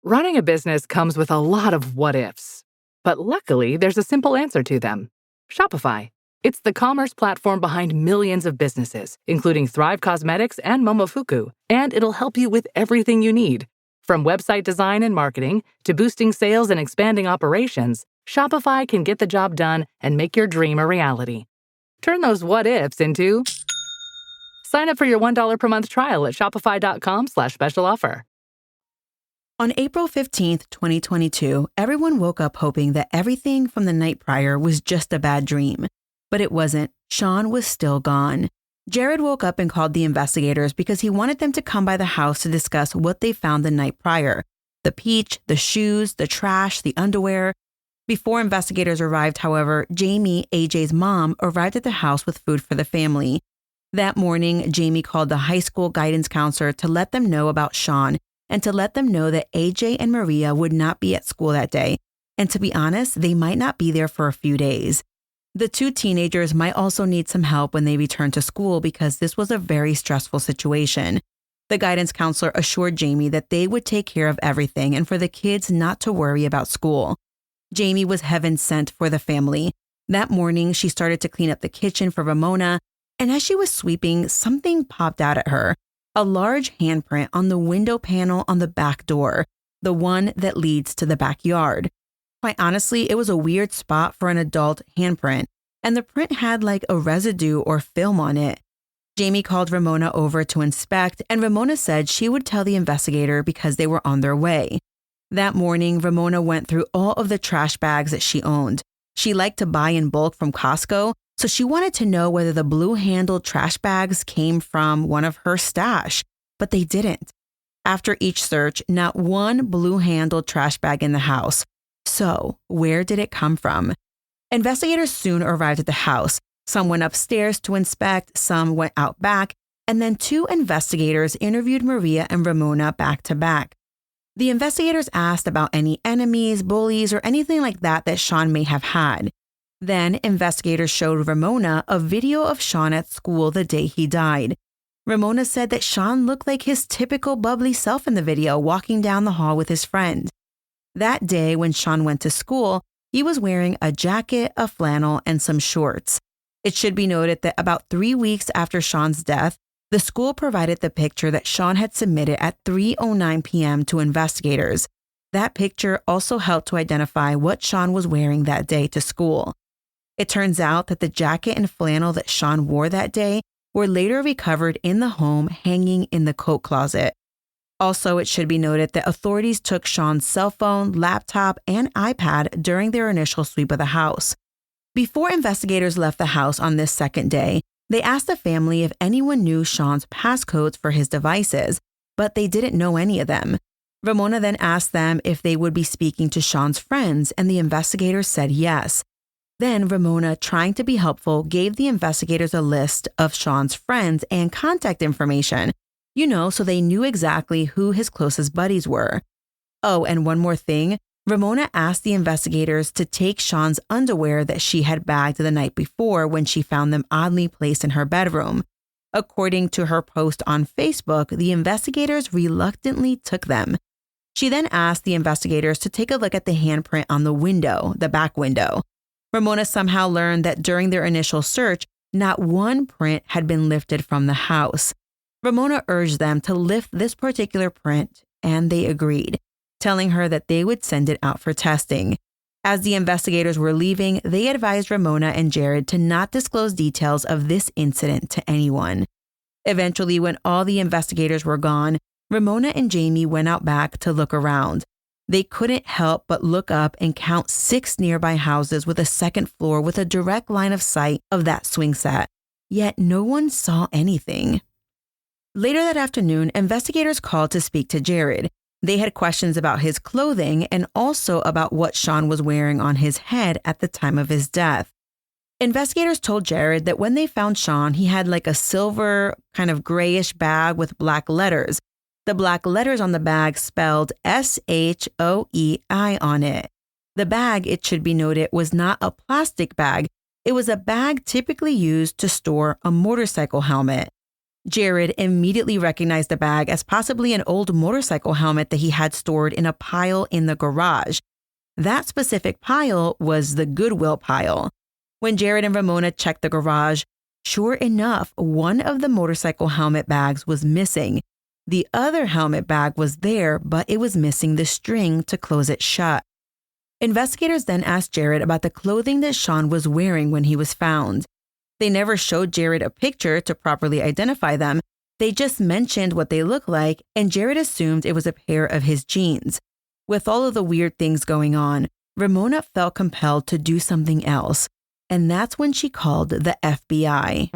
Running a business comes with a lot of what-ifs. But luckily, there's a simple answer to them. Shopify. It's the commerce platform behind millions of businesses, including Thrive Cosmetics and Momofuku, and it'll help you with everything you need. From website design and marketing to boosting sales and expanding operations, Shopify can get the job done and make your dream a reality. Turn those what-ifs into... Sign up for your $1 per month trial at shopify.com/special offer. On April 15th, 2022, everyone woke up hoping that everything from the night prior was just a bad dream. But it wasn't. Sean was still gone. Jared woke up and called the investigators because he wanted them to come by the house to discuss what they found the night prior. The peach, the shoes, the trash, the underwear. Before investigators arrived, however, Jamie, AJ's mom, arrived at the house with food for the family. That morning, Jamie called the high school guidance counselor to let them know about Sean and to let them know that AJ and Maria would not be at school that day. And to be honest, they might not be there for a few days. The two teenagers might also need some help when they return to school because this was a very stressful situation. The guidance counselor assured Jamie that they would take care of everything and for the kids not to worry about school. Jamie was heaven sent for the family. That morning, she started to clean up the kitchen for Ramona, and as she was sweeping, something popped out at her. A large handprint on the window panel on the back door, the one that leads to the backyard. Quite honestly, it was a weird spot for an adult handprint, and the print had like a residue or film on it. Jamie called Ramona over to inspect, and Ramona said she would tell the investigator because they were on their way. That morning, Ramona went through all of the trash bags that she owned. She liked to buy in bulk from Costco, so she wanted to know whether the blue-handled trash bags came from one of her stash, but they didn't. After each search, not one blue-handled trash bag in the house. So, where did it come from? Investigators soon arrived at the house. Some went upstairs to inspect, some went out back, and then two investigators interviewed Maria and Ramona back to back. The investigators asked about any enemies, bullies, or anything like that Sean may have had. Then, investigators showed Ramona a video of Sean at school the day he died. Ramona said that Sean looked like his typical bubbly self in the video, walking down the hall with his friend. That day, when Sean went to school, he was wearing a jacket, a flannel, and some shorts. It should be noted that about 3 weeks after Sean's death, the school provided the picture that Sean had submitted at 3:09 p.m. to investigators. That picture also helped to identify what Sean was wearing that day to school. It turns out that the jacket and flannel that Sean wore that day were later recovered in the home, hanging in the coat closet. Also, it should be noted that authorities took Sean's cell phone, laptop, and iPad during their initial sweep of the house. Before investigators left the house on this second day, they asked the family if anyone knew Sean's passcodes for his devices, but they didn't know any of them. Ramona then asked them if they would be speaking to Sean's friends, and the investigators said yes. Then Ramona, trying to be helpful, gave the investigators a list of Sean's friends and contact information, so they knew exactly who his closest buddies were. Oh, and one more thing. Ramona asked the investigators to take Sean's underwear that she had bagged the night before when she found them oddly placed in her bedroom. According to her post on Facebook, the investigators reluctantly took them. She then asked the investigators to take a look at the handprint on the window, the back window. Ramona somehow learned that during their initial search, not one print had been lifted from the house. Ramona urged them to lift this particular print, and they agreed, telling her that they would send it out for testing. As the investigators were leaving, they advised Ramona and Jared to not disclose details of this incident to anyone. Eventually, when all the investigators were gone, Ramona and Jamie went out back to look around. They couldn't help but look up and count 6 nearby houses with a second floor with a direct line of sight of that swing set. Yet no one saw anything. Later that afternoon, investigators called to speak to Jared. They had questions about his clothing and also about what Sean was wearing on his head at the time of his death. Investigators told Jared that when they found Sean, he had like a silver, kind of grayish bag with black letters. The black letters on the bag spelled SHOEI on it. The bag, it should be noted, was not a plastic bag. It was a bag typically used to store a motorcycle helmet. Jared immediately recognized the bag as possibly an old motorcycle helmet that he had stored in a pile in the garage. That specific pile was the Goodwill pile. When Jared and Ramona checked the garage, sure enough, one of the motorcycle helmet bags was missing. The other helmet bag was there, but it was missing the string to close it shut. Investigators then asked Jared about the clothing that Sean was wearing when he was found. They never showed Jared a picture to properly identify them. They just mentioned what they looked like, and Jared assumed it was a pair of his jeans. With all of the weird things going on, Ramona felt compelled to do something else, and that's when she called the FBI.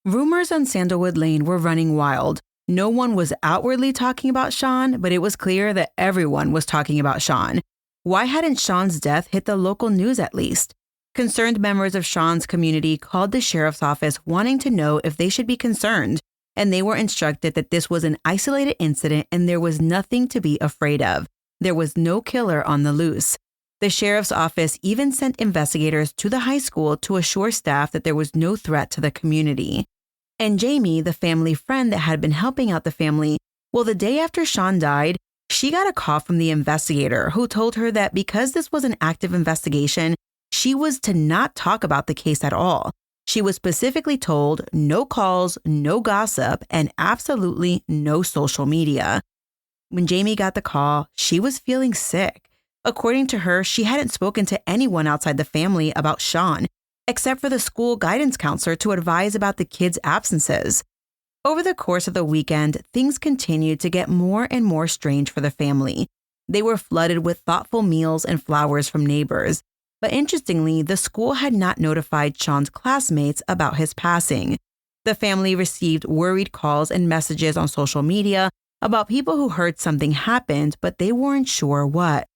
Rumors on Sandalwood Lane were running wild. No one was outwardly talking about Sean, but it was clear that everyone was talking about Sean. Why hadn't Sean's death hit the local news at least? Concerned members of Sean's community called the sheriff's office wanting to know if they should be concerned, and they were instructed that this was an isolated incident and there was nothing to be afraid of. There was no killer on the loose. The sheriff's office even sent investigators to the high school to assure staff that there was no threat to the community. And Jamie, the family friend that had been helping out the family, well, the day after Sean died, she got a call from the investigator who told her that because this was an active investigation, she was to not talk about the case at all. She was specifically told no calls, no gossip, and absolutely no social media. When Jamie got the call, she was feeling sick. According to her, she hadn't spoken to anyone outside the family about Sean, except for the school guidance counselor to advise about the kids' absences. Over the course of the weekend, things continued to get more and more strange for the family. They were flooded with thoughtful meals and flowers from neighbors. But interestingly, the school had not notified Sean's classmates about his passing. The family received worried calls and messages on social media about people who heard something happened, but they weren't sure what.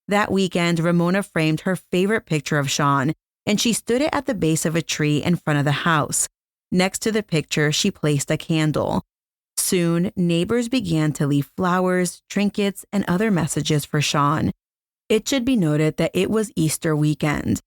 That weekend, Ramona framed her favorite picture of Sean, and she stood it at the base of a tree in front of the house. Next to the picture, she placed a candle. Soon, neighbors began to leave flowers, trinkets, and other messages for Sean. It should be noted that it was Easter weekend.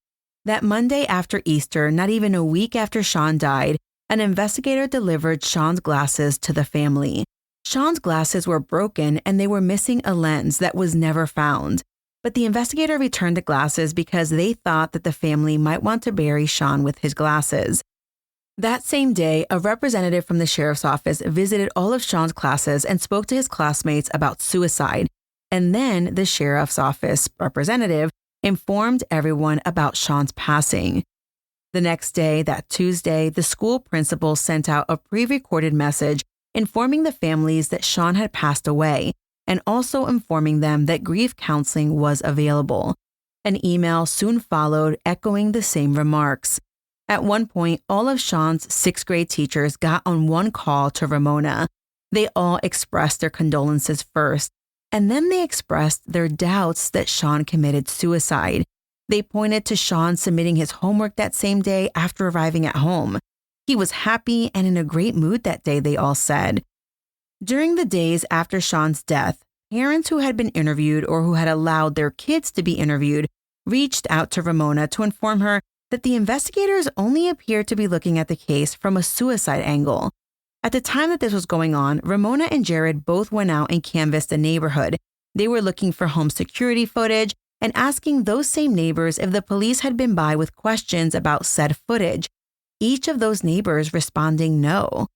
That Monday after Easter, not even a week after Sean died, an investigator delivered Sean's glasses to the family. Sean's glasses were broken and they were missing a lens that was never found. But the investigator returned the glasses because they thought that the family might want to bury Sean with his glasses. That same day, a representative from the sheriff's office visited all of Sean's classes and spoke to his classmates about suicide. And then the sheriff's office representative informed everyone about Sean's passing. The next day, that Tuesday, the school principal sent out a pre-recorded message informing the families that Sean had passed away and also informing them that grief counseling was available. An email soon followed echoing the same remarks. At one point, all of Sean's 6th grade teachers got on one call to Ramona. They all expressed their condolences first, and then they expressed their doubts that Sean committed suicide. They pointed to Sean submitting his homework that same day after arriving at home. He was happy and in a great mood that day, they all said. During the days after Sean's death, parents who had been interviewed or who had allowed their kids to be interviewed reached out to Ramona to inform her that the investigators only appeared to be looking at the case from a suicide angle. At the time that this was going on, Ramona and Jared both went out and canvassed the neighborhood. They were looking for home security footage and asking those same neighbors if the police had been by with questions about said footage. Each of those neighbors responding no.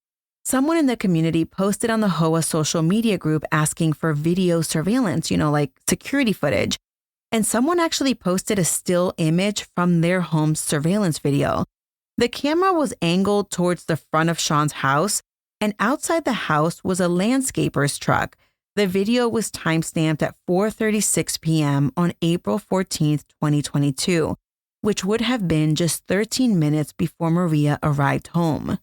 Someone in the community posted on the HOA social media group asking for video surveillance, like security footage. And someone actually posted a still image from their home's surveillance video. The camera was angled towards the front of Sean's house, and outside the house was a landscaper's truck. The video was timestamped at 4:36 p.m. on April 14th, 2022, which would have been just 13 minutes before Maria arrived home.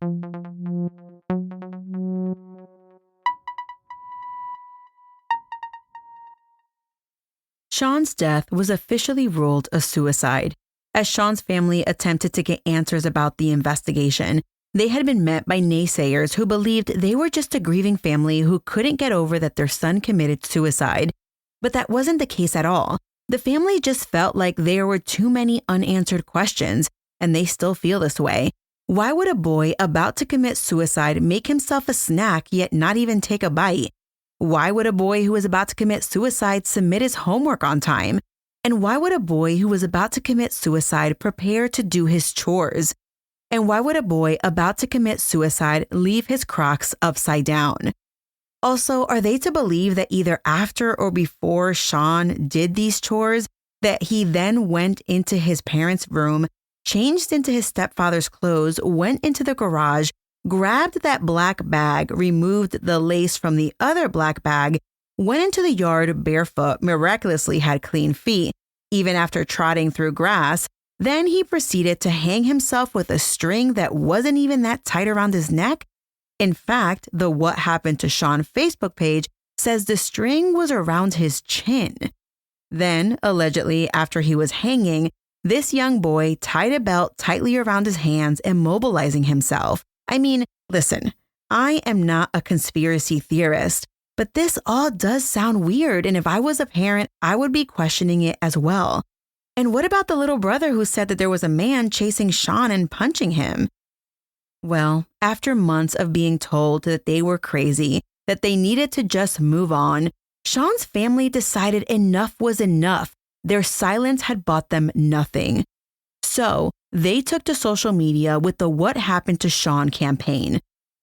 Sean's death was officially ruled a suicide. As Sean's family attempted to get answers about the investigation, they had been met by naysayers who believed they were just a grieving family who couldn't get over that their son committed suicide. But that wasn't the case at all. The family just felt like there were too many unanswered questions, and they still feel this way. Why would a boy about to commit suicide make himself a snack yet not even take a bite? Why would a boy who was about to commit suicide submit his homework on time? And why would a boy who was about to commit suicide prepare to do his chores? And why would a boy about to commit suicide leave his Crocs upside down? Also, are they to believe that either after or before Sean did these chores, that he then went into his parents' room, changed into his stepfather's clothes, went into the garage, grabbed that black bag, removed the lace from the other black bag, went into the yard barefoot, miraculously had clean feet, even after trotting through grass. Then he proceeded to hang himself with a string that wasn't even that tight around his neck? In fact, the What Happened to Sean Facebook page says the string was around his chin. Then, allegedly, after he was hanging, this young boy tied a belt tightly around his hands, immobilizing himself. I mean, listen, I am not a conspiracy theorist, but this all does sound weird, and if I was a parent, I would be questioning it as well. And what about the little brother who said that there was a man chasing Sean and punching him? Well, after months of being told that they were crazy, that they needed to just move on, Sean's family decided enough was enough. Their silence had bought them nothing. So they took to social media with the What Happened to Sean campaign.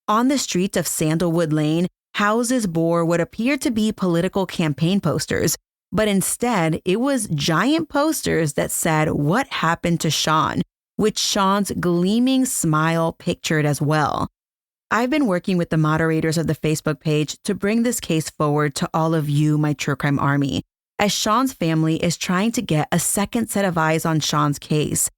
On the streets of Sandalwood Lane, houses bore what appeared to be political campaign posters, but instead it was giant posters that said, "What happened to Sean?" with Sean's gleaming smile pictured as well. I've been working with the moderators of the Facebook page to bring this case forward to all of you, my true crime army, as Sean's family is trying to get a second set of eyes on Sean's case.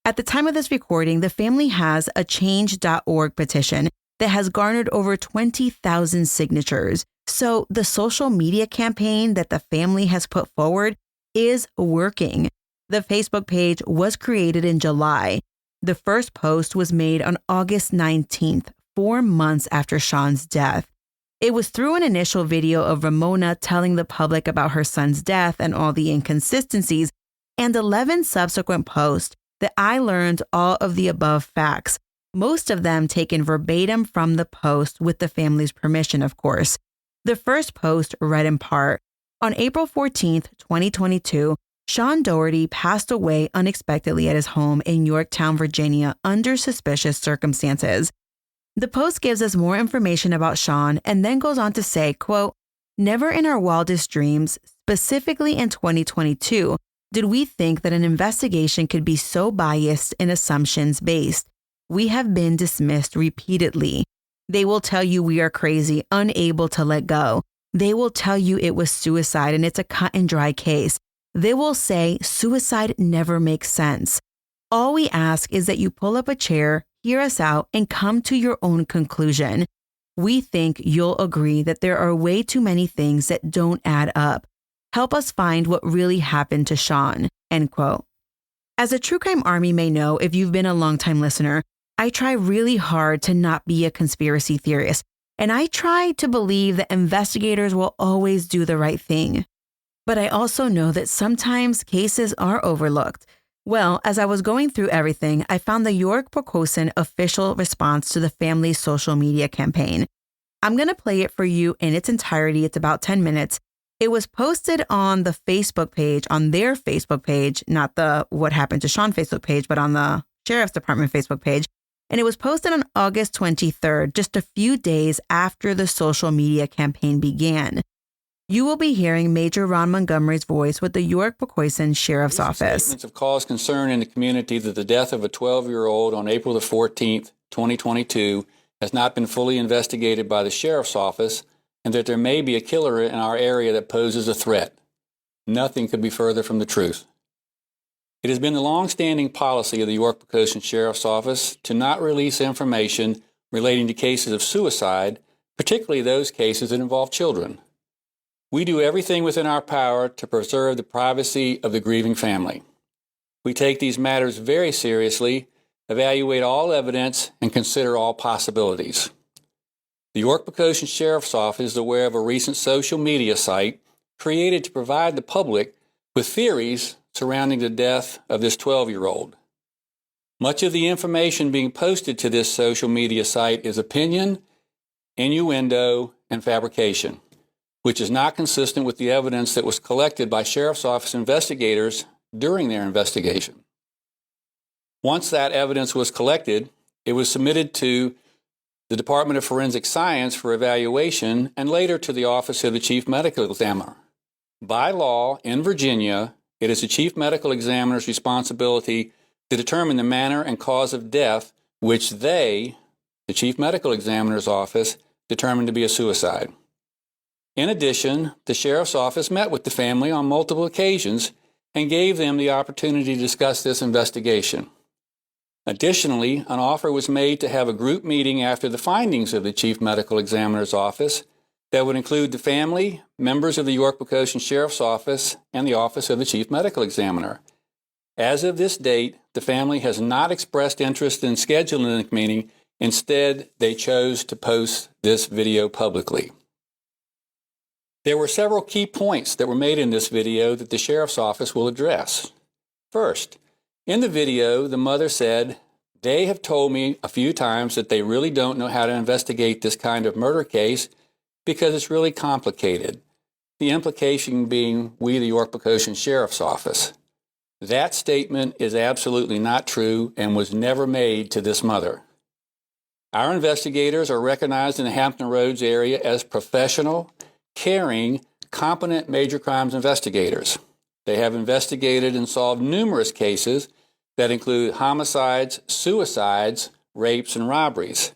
At the time of this recording, the family has a change.org petition that has garnered over 20,000 signatures. So the social media campaign that the family has put forward is working. The Facebook page was created in July. The first post was made on August 19th, 4 months after Sean's death. It was through an initial video of Ramona telling the public about her son's death and all the inconsistencies, and 11 subsequent posts that I learned all of the above facts, most of them taken verbatim from the post with the family's permission, of course. The first post read in part, on April 14th, 2022, Sean Daugherty passed away unexpectedly at his home in Yorktown, Virginia, under suspicious circumstances. The post gives us more information about Sean and then goes on to say, quote, "Never in our wildest dreams, specifically in 2022, did we think that an investigation could be so biased and assumptions-based. We have been dismissed repeatedly. They will tell you we are crazy, unable to let go. They will tell you it was suicide and it's a cut and dry case. They will say suicide never makes sense. All we ask is that you pull up a chair, hear us out, and come to your own conclusion. We think you'll agree that there are way too many things that don't add up. Help us find what really happened to Sean," end quote. As a True Crime Army may know, if you've been a longtime listener, I try really hard to not be a conspiracy theorist, and I try to believe that investigators will always do the right thing. But I also know that sometimes cases are overlooked. Well, as I was going through everything, I found the Poquoson official response to the family's social media campaign. I'm going to play it for you in its entirety. It's about 10 minutes. It was posted on the Facebook page, on their Facebook page, not the What Happened to Sean Facebook page, but on the Sheriff's Department Facebook page. And it was posted on August 23rd, just a few days after the social media campaign began. You will be hearing Major Ron Montgomery's voice with the Poquoson Sheriff's Office. Statements have caused concern in the community that the death of a 12-year-old on April the 14th, 2022, has not been fully investigated by the Sheriff's Office, and that there may be a killer in our area that poses a threat. Nothing could be further from the truth. It has been the long-standing policy of the Poquoson Sheriff's Office to not release information relating to cases of suicide, particularly those cases that involve children. We do everything within our power to preserve the privacy of the grieving family. We take these matters very seriously, evaluate all evidence, and consider all possibilities. The Poquoson Sheriff's Office is aware of a recent social media site created to provide the public with theories surrounding the death of this 12-year-old. Much of the information being posted to this social media site is opinion, innuendo, and fabrication, which is not consistent with the evidence that was collected by Sheriff's Office investigators during their investigation. Once that evidence was collected, it was submitted to the Department of Forensic Science for evaluation and later to the Office of the Chief Medical Examiner. By law, in Virginia, it is the Chief Medical Examiner's responsibility to determine the manner and cause of death which they, the Chief Medical Examiner's Office, determined to be a suicide. In addition, the Sheriff's Office met with the family on multiple occasions and gave them the opportunity to discuss this investigation. Additionally, an offer was made to have a group meeting after the findings of the Chief Medical Examiner's office that would include the family, members of the York-Poquoson Sheriff's Office, and the Office of the Chief Medical Examiner. As of this date, the family has not expressed interest in scheduling the meeting. Instead, they chose to post this video publicly. There were several key points that were made in this video that the Sheriff's Office will address. First, in the video, the mother said, "They have told me a few times that they really don't know how to investigate this kind of murder case because it's really complicated." The implication being we, the York-Poquoson Sheriff's Office. That statement is absolutely not true and was never made to this mother. Our investigators are recognized in the Hampton Roads area as professional, caring, competent major crimes investigators. They have investigated and solved numerous cases that include homicides, suicides, rapes, and robberies.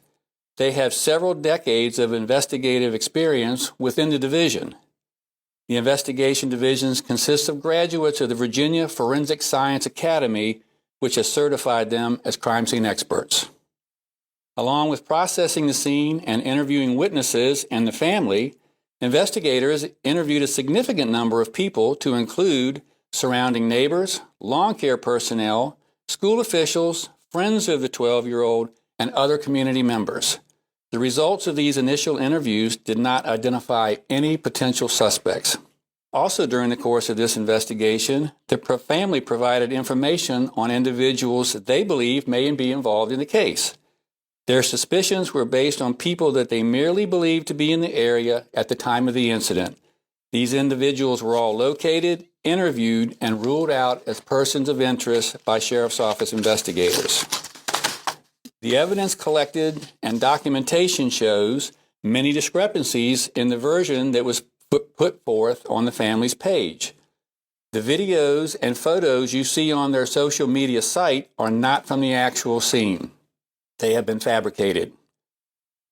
They have several decades of investigative experience within the division. The investigation divisions consist of graduates of the Virginia Forensic Science Academy, which has certified them as crime scene experts. Along with processing the scene and interviewing witnesses and the family, investigators interviewed a significant number of people to include surrounding neighbors, lawn care personnel, school officials, friends of the 12-year-old, and other community members. The results of these initial interviews did not identify any potential suspects. Also during the course of this investigation, the family provided information on individuals that they believe may be involved in the case. Their suspicions were based on people that they merely believed to be in the area at the time of the incident. These individuals were all located, interviewed, and ruled out as persons of interest by Sheriff's Office investigators. The evidence collected and documentation shows many discrepancies in the version that was put forth on the family's page. The videos and photos you see on their social media site are not from the actual scene. They have been fabricated.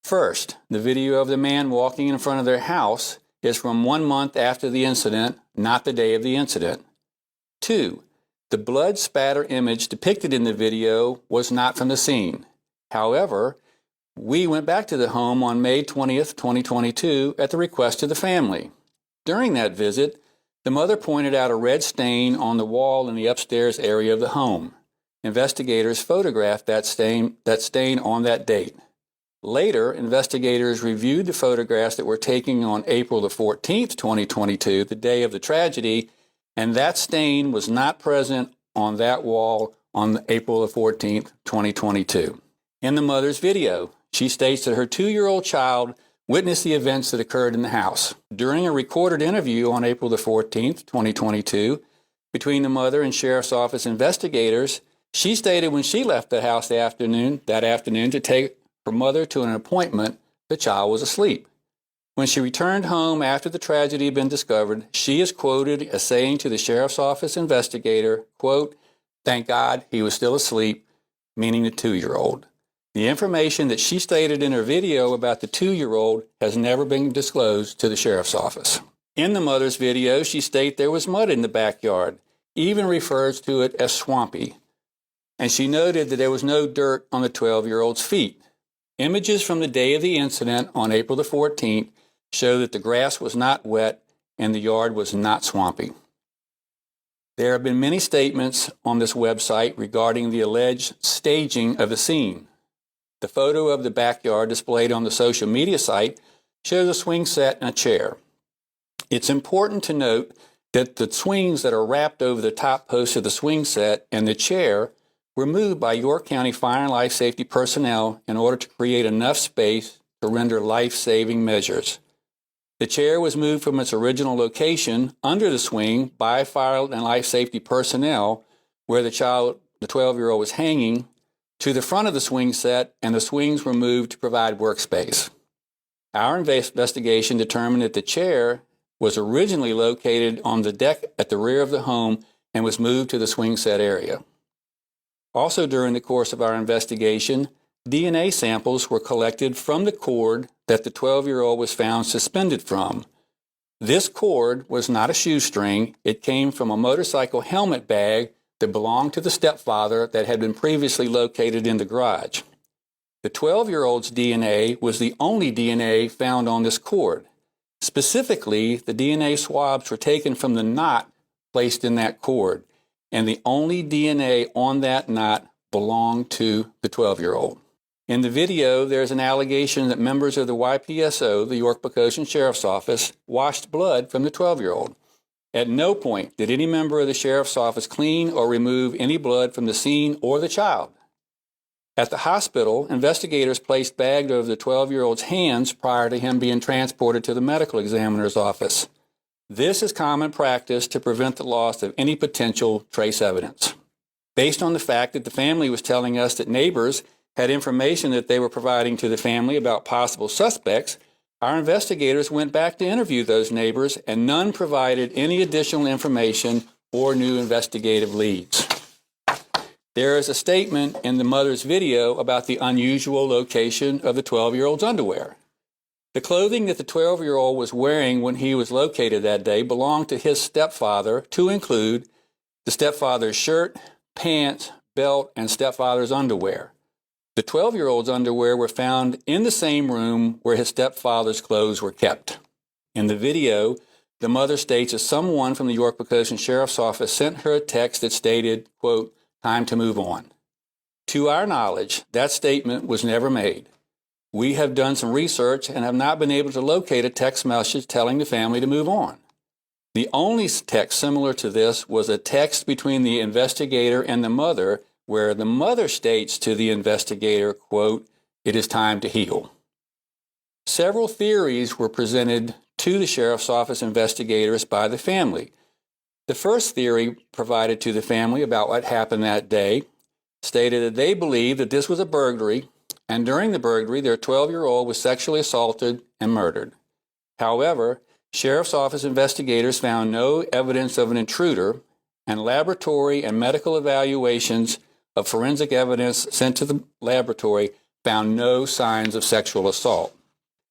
First, the video of the man walking in front of their house is from 1 month after the incident, not the day of the incident. 2, the blood spatter image depicted in the video was not from the scene. However, we went back to the home on May 20th, 2022 at the request of the family. During that visit, the mother pointed out a red stain on the wall in the upstairs area of the home. Investigators photographed that stain on that date. Later, investigators reviewed the photographs that were taken on April the 14th, 2022, the day of the tragedy, and that stain was not present on that wall on April the 14th, 2022. In the mother's video, she states that her 2-year-old child witnessed the events that occurred in the house. During a recorded interview on April the 14th, 2022, between the mother and Sheriff's Office investigators, she stated when she left the house that afternoon to take her mother to an appointment, the child was asleep. When she returned home after the tragedy had been discovered, she is quoted as saying to the Sheriff's Office investigator, quote, "Thank God he was still asleep," meaning the 2-year-old. The information that she stated in her video about the 2-year-old has never been disclosed to the Sheriff's Office. In the mother's video, she states there was mud in the backyard, even refers to it as swampy. And she noted that there was no dirt on the 12-year-old's feet. Images from the day of the incident on April the 14th show that the grass was not wet and the yard was not swampy. There have been many statements on this website regarding the alleged staging of the scene. The photo of the backyard displayed on the social media site shows a swing set and a chair. It's important to note that the swings that are wrapped over the top post of the swing set and the chair were moved by York County Fire and Life Safety personnel in order to create enough space to render life-saving measures. The chair was moved from its original location under the swing by Fire and Life Safety personnel where the 12-year-old was hanging, to the front of the swing set, and the swings were moved to provide workspace. Our investigation determined that the chair was originally located on the deck at the rear of the home and was moved to the swing set area. Also during the course of our investigation, DNA samples were collected from the cord that the 12-year-old was found suspended from. This cord was not a shoestring. It came from a motorcycle helmet bag that belonged to the stepfather that had been previously located in the garage. The 12-year-old's DNA was the only DNA found on this cord. Specifically, the DNA swabs were taken from the knot placed in that cord, and the only DNA on that knot belonged to the 12-year-old. In the video, there's an allegation that members of the YPSO, the York Poquoson Sheriff's Office, washed blood from the 12-year-old. At no point did any member of the Sheriff's Office clean or remove any blood from the scene or the child. At the hospital, investigators placed bags over the 12-year-old's hands prior to him being transported to the medical examiner's office. This is common practice to prevent the loss of any potential trace evidence. Based on the fact that the family was telling us that neighbors had information that they were providing to the family about possible suspects, our investigators went back to interview those neighbors, and none provided any additional information or new investigative leads. There is a statement in the mother's video about the unusual location of the 12-year-old's underwear. The clothing that the 12-year-old was wearing when he was located that day belonged to his stepfather, to include the stepfather's shirt, pants, belt, and stepfather's underwear. The 12-year-old's underwear were found in the same room where his stepfather's clothes were kept. In the video, the mother states that someone from the York Poquoson Sheriff's Office sent her a text that stated, quote, "Time to move on." To our knowledge, that statement was never made. We have done some research and have not been able to locate a text message telling the family to move on. The only text similar to this was a text between the investigator and the mother, where the mother states to the investigator, quote, "It is time to heal." Several theories were presented to the Sheriff's Office investigators by the family. The first theory provided to the family about what happened that day stated that they believed that this was a burglary, and during the burglary, their 12-year-old was sexually assaulted and murdered. However, Sheriff's Office investigators found no evidence of an intruder, and laboratory and medical evaluations of forensic evidence sent to the laboratory found no signs of sexual assault.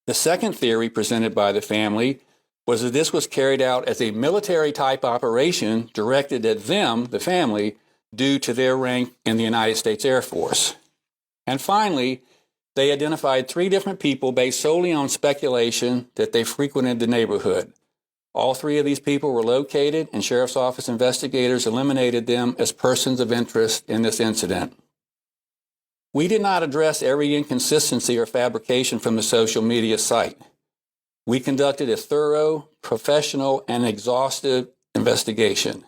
The second theory presented by the family was that this was carried out as a military-type operation directed at them, the family, due to their rank in the United States Air Force. And finally, they identified 3 different people based solely on speculation that they frequented the neighborhood. All 3 of these people were located, and Sheriff's Office investigators eliminated them as persons of interest in this incident. We did not address every inconsistency or fabrication from the social media site. We conducted a thorough, professional, and exhaustive investigation.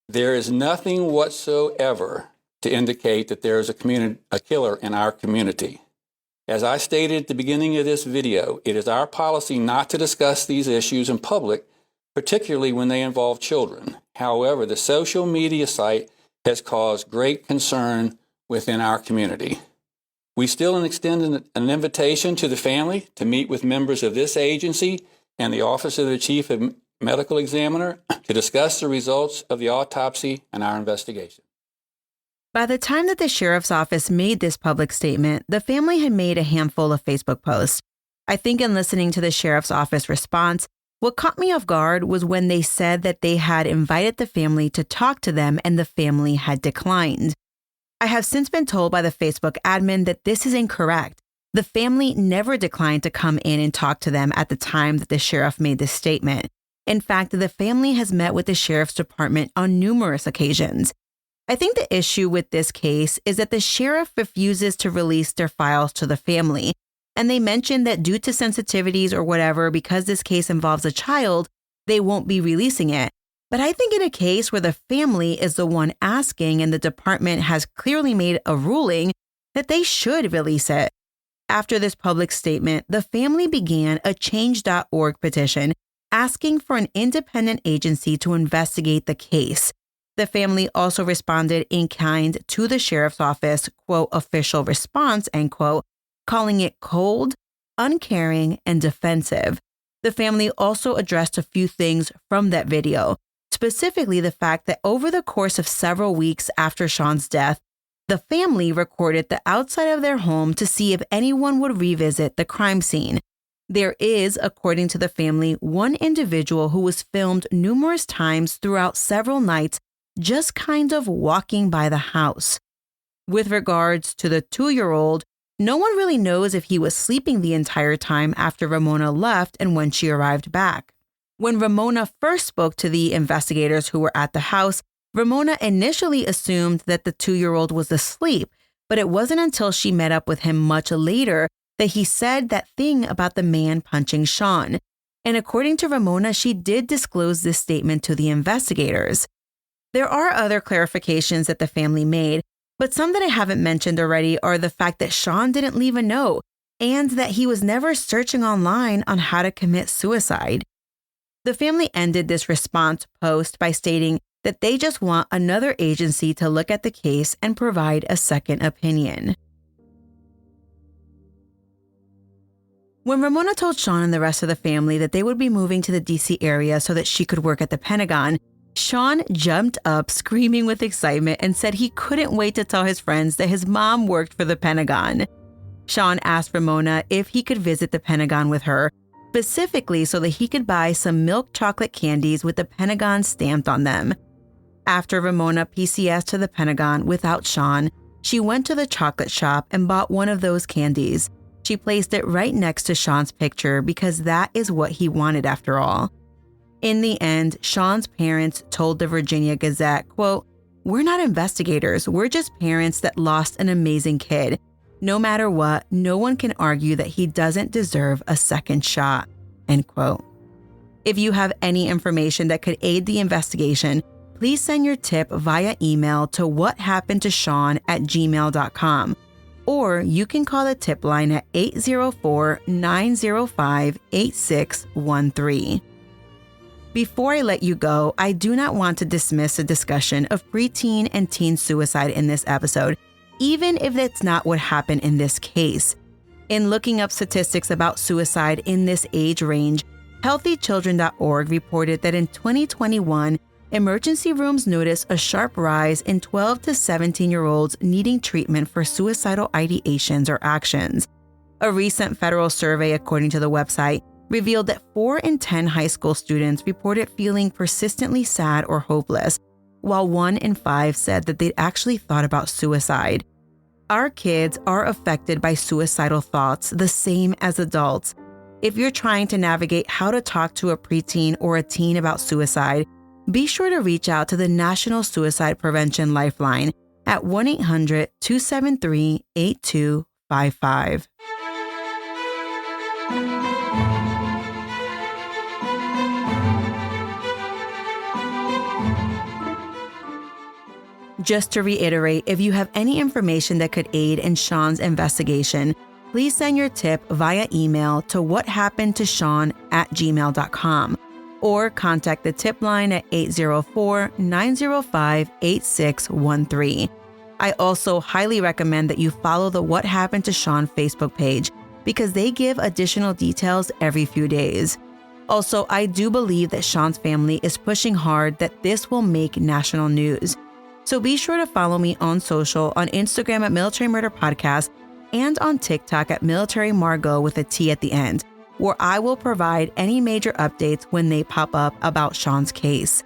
There is nothing whatsoever to indicate that there is a killer in our community. As I stated at the beginning of this video, it is our policy not to discuss these issues in public, particularly when they involve children. However, the social media site has caused great concern within our community. We still extend an invitation to the family to meet with members of this agency and the Office of the Chief Medical Examiner to discuss the results of the autopsy and our investigation. By the time that the Sheriff's Office made this public statement, the family had made a handful of Facebook posts. I think in listening to the Sheriff's Office response, what caught me off guard was when they said that they had invited the family to talk to them and the family had declined. I have since been told by the Facebook admin that this is incorrect. The family never declined to come in and talk to them at the time that the sheriff made this statement. In fact, the family has met with the Sheriff's Department on numerous occasions. I think the issue with this case is that the sheriff refuses to release their files to the family, and they mentioned that due to sensitivities or whatever, because this case involves a child, they won't be releasing it. But I think in a case where the family is the one asking and the department has clearly made a ruling, that they should release it. After this public statement, the family began a change.org petition asking for an independent agency to investigate the case. The family also responded in kind to the sheriff's office, quote, official response, end quote, calling it cold, uncaring, and defensive. The family also addressed a few things from that video, specifically the fact that over the course of several weeks after Sean's death, the family recorded the outside of their home to see if anyone would revisit the crime scene. There is, according to the family, one individual who was filmed numerous times throughout several nights just kind of walking by the house. With regards to the 2-year-old, no one really knows if he was sleeping the entire time after Ramona left and when she arrived back. When Ramona first spoke to the investigators who were at the house, Ramona initially assumed that the 2-year-old was asleep, but it wasn't until she met up with him much later that he said that thing about the man punching Sean. And according to Ramona, she did disclose this statement to the investigators. There are other clarifications that the family made, but some that I haven't mentioned already are the fact that Sean didn't leave a note and that he was never searching online on how to commit suicide. The family ended this response post by stating that they just want another agency to look at the case and provide a second opinion. When Ramona told Sean and the rest of the family that they would be moving to the DC area so that she could work at the Pentagon, Sean jumped up screaming with excitement and said he couldn't wait to tell his friends that his mom worked for the Pentagon. Sean asked Ramona if he could visit the Pentagon with her, specifically so that he could buy some milk chocolate candies with the Pentagon stamped on them. After Ramona PCS'd to the Pentagon without Sean, she went to the chocolate shop and bought one of those candies. She placed it right next to Sean's picture because that is what he wanted after all. In the end, Sean's parents told the Virginia Gazette, quote, "We're not investigators, we're just parents that lost an amazing kid. No matter what, no one can argue that he doesn't deserve a second shot," end quote. If you have any information that could aid the investigation, please send your tip via email to whathappenedtoshawn@gmail.com. Or you can call the tip line at 804-905-8613. Before I let you go, I do not want to dismiss a discussion of preteen and teen suicide in this episode, even if it's not what happened in this case. In looking up statistics about suicide in this age range, HealthyChildren.org reported that in 2021, emergency rooms noticed a sharp rise in 12 to 17-year-olds needing treatment for suicidal ideations or actions. A recent federal survey, according to the website, revealed that 4 in 10 high school students reported feeling persistently sad or hopeless, while 1 in 5 said that they'd actually thought about suicide. Our kids are affected by suicidal thoughts the same as adults. If you're trying to navigate how to talk to a preteen or a teen about suicide, be sure to reach out to the National Suicide Prevention Lifeline at 1-800-273-8255. Just to reiterate, if you have any information that could aid in Sean's investigation, please send your tip via email to whathappenedtoshawn@gmail.com or contact the tip line at 804-905-8613. I also highly recommend that you follow the What Happened to Sean Facebook page because they give additional details every few days. Also, I do believe that Sean's family is pushing hard that this will make national news. So be sure to follow me on social, on Instagram at Military Murder Podcast and on TikTok at Military Margot with a T at the end, where I will provide any major updates when they pop up about Sean's case.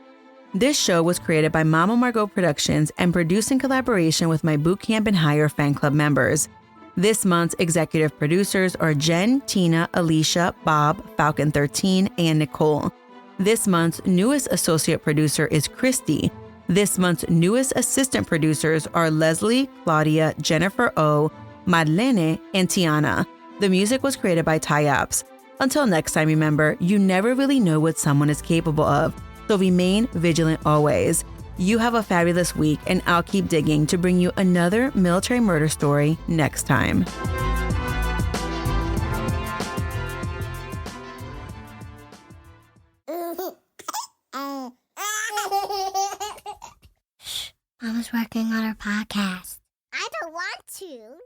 This show was created by Mama Margot Productions and produced in collaboration with my Bootcamp and Hire fan club members. This month's executive producers are Jen, Tina, Alicia, Bob, Falcon 13, and Nicole. This month's newest associate producer is Christy. This month's newest assistant producers are Leslie, Claudia, Jennifer O, Madlene, and Tiana. The music was created by Ty Apps. Until next time, remember, you never really know what someone is capable of, so remain vigilant always. You have a fabulous week, and I'll keep digging to bring you another military murder story next time. Mama's working on her podcast. I don't want to.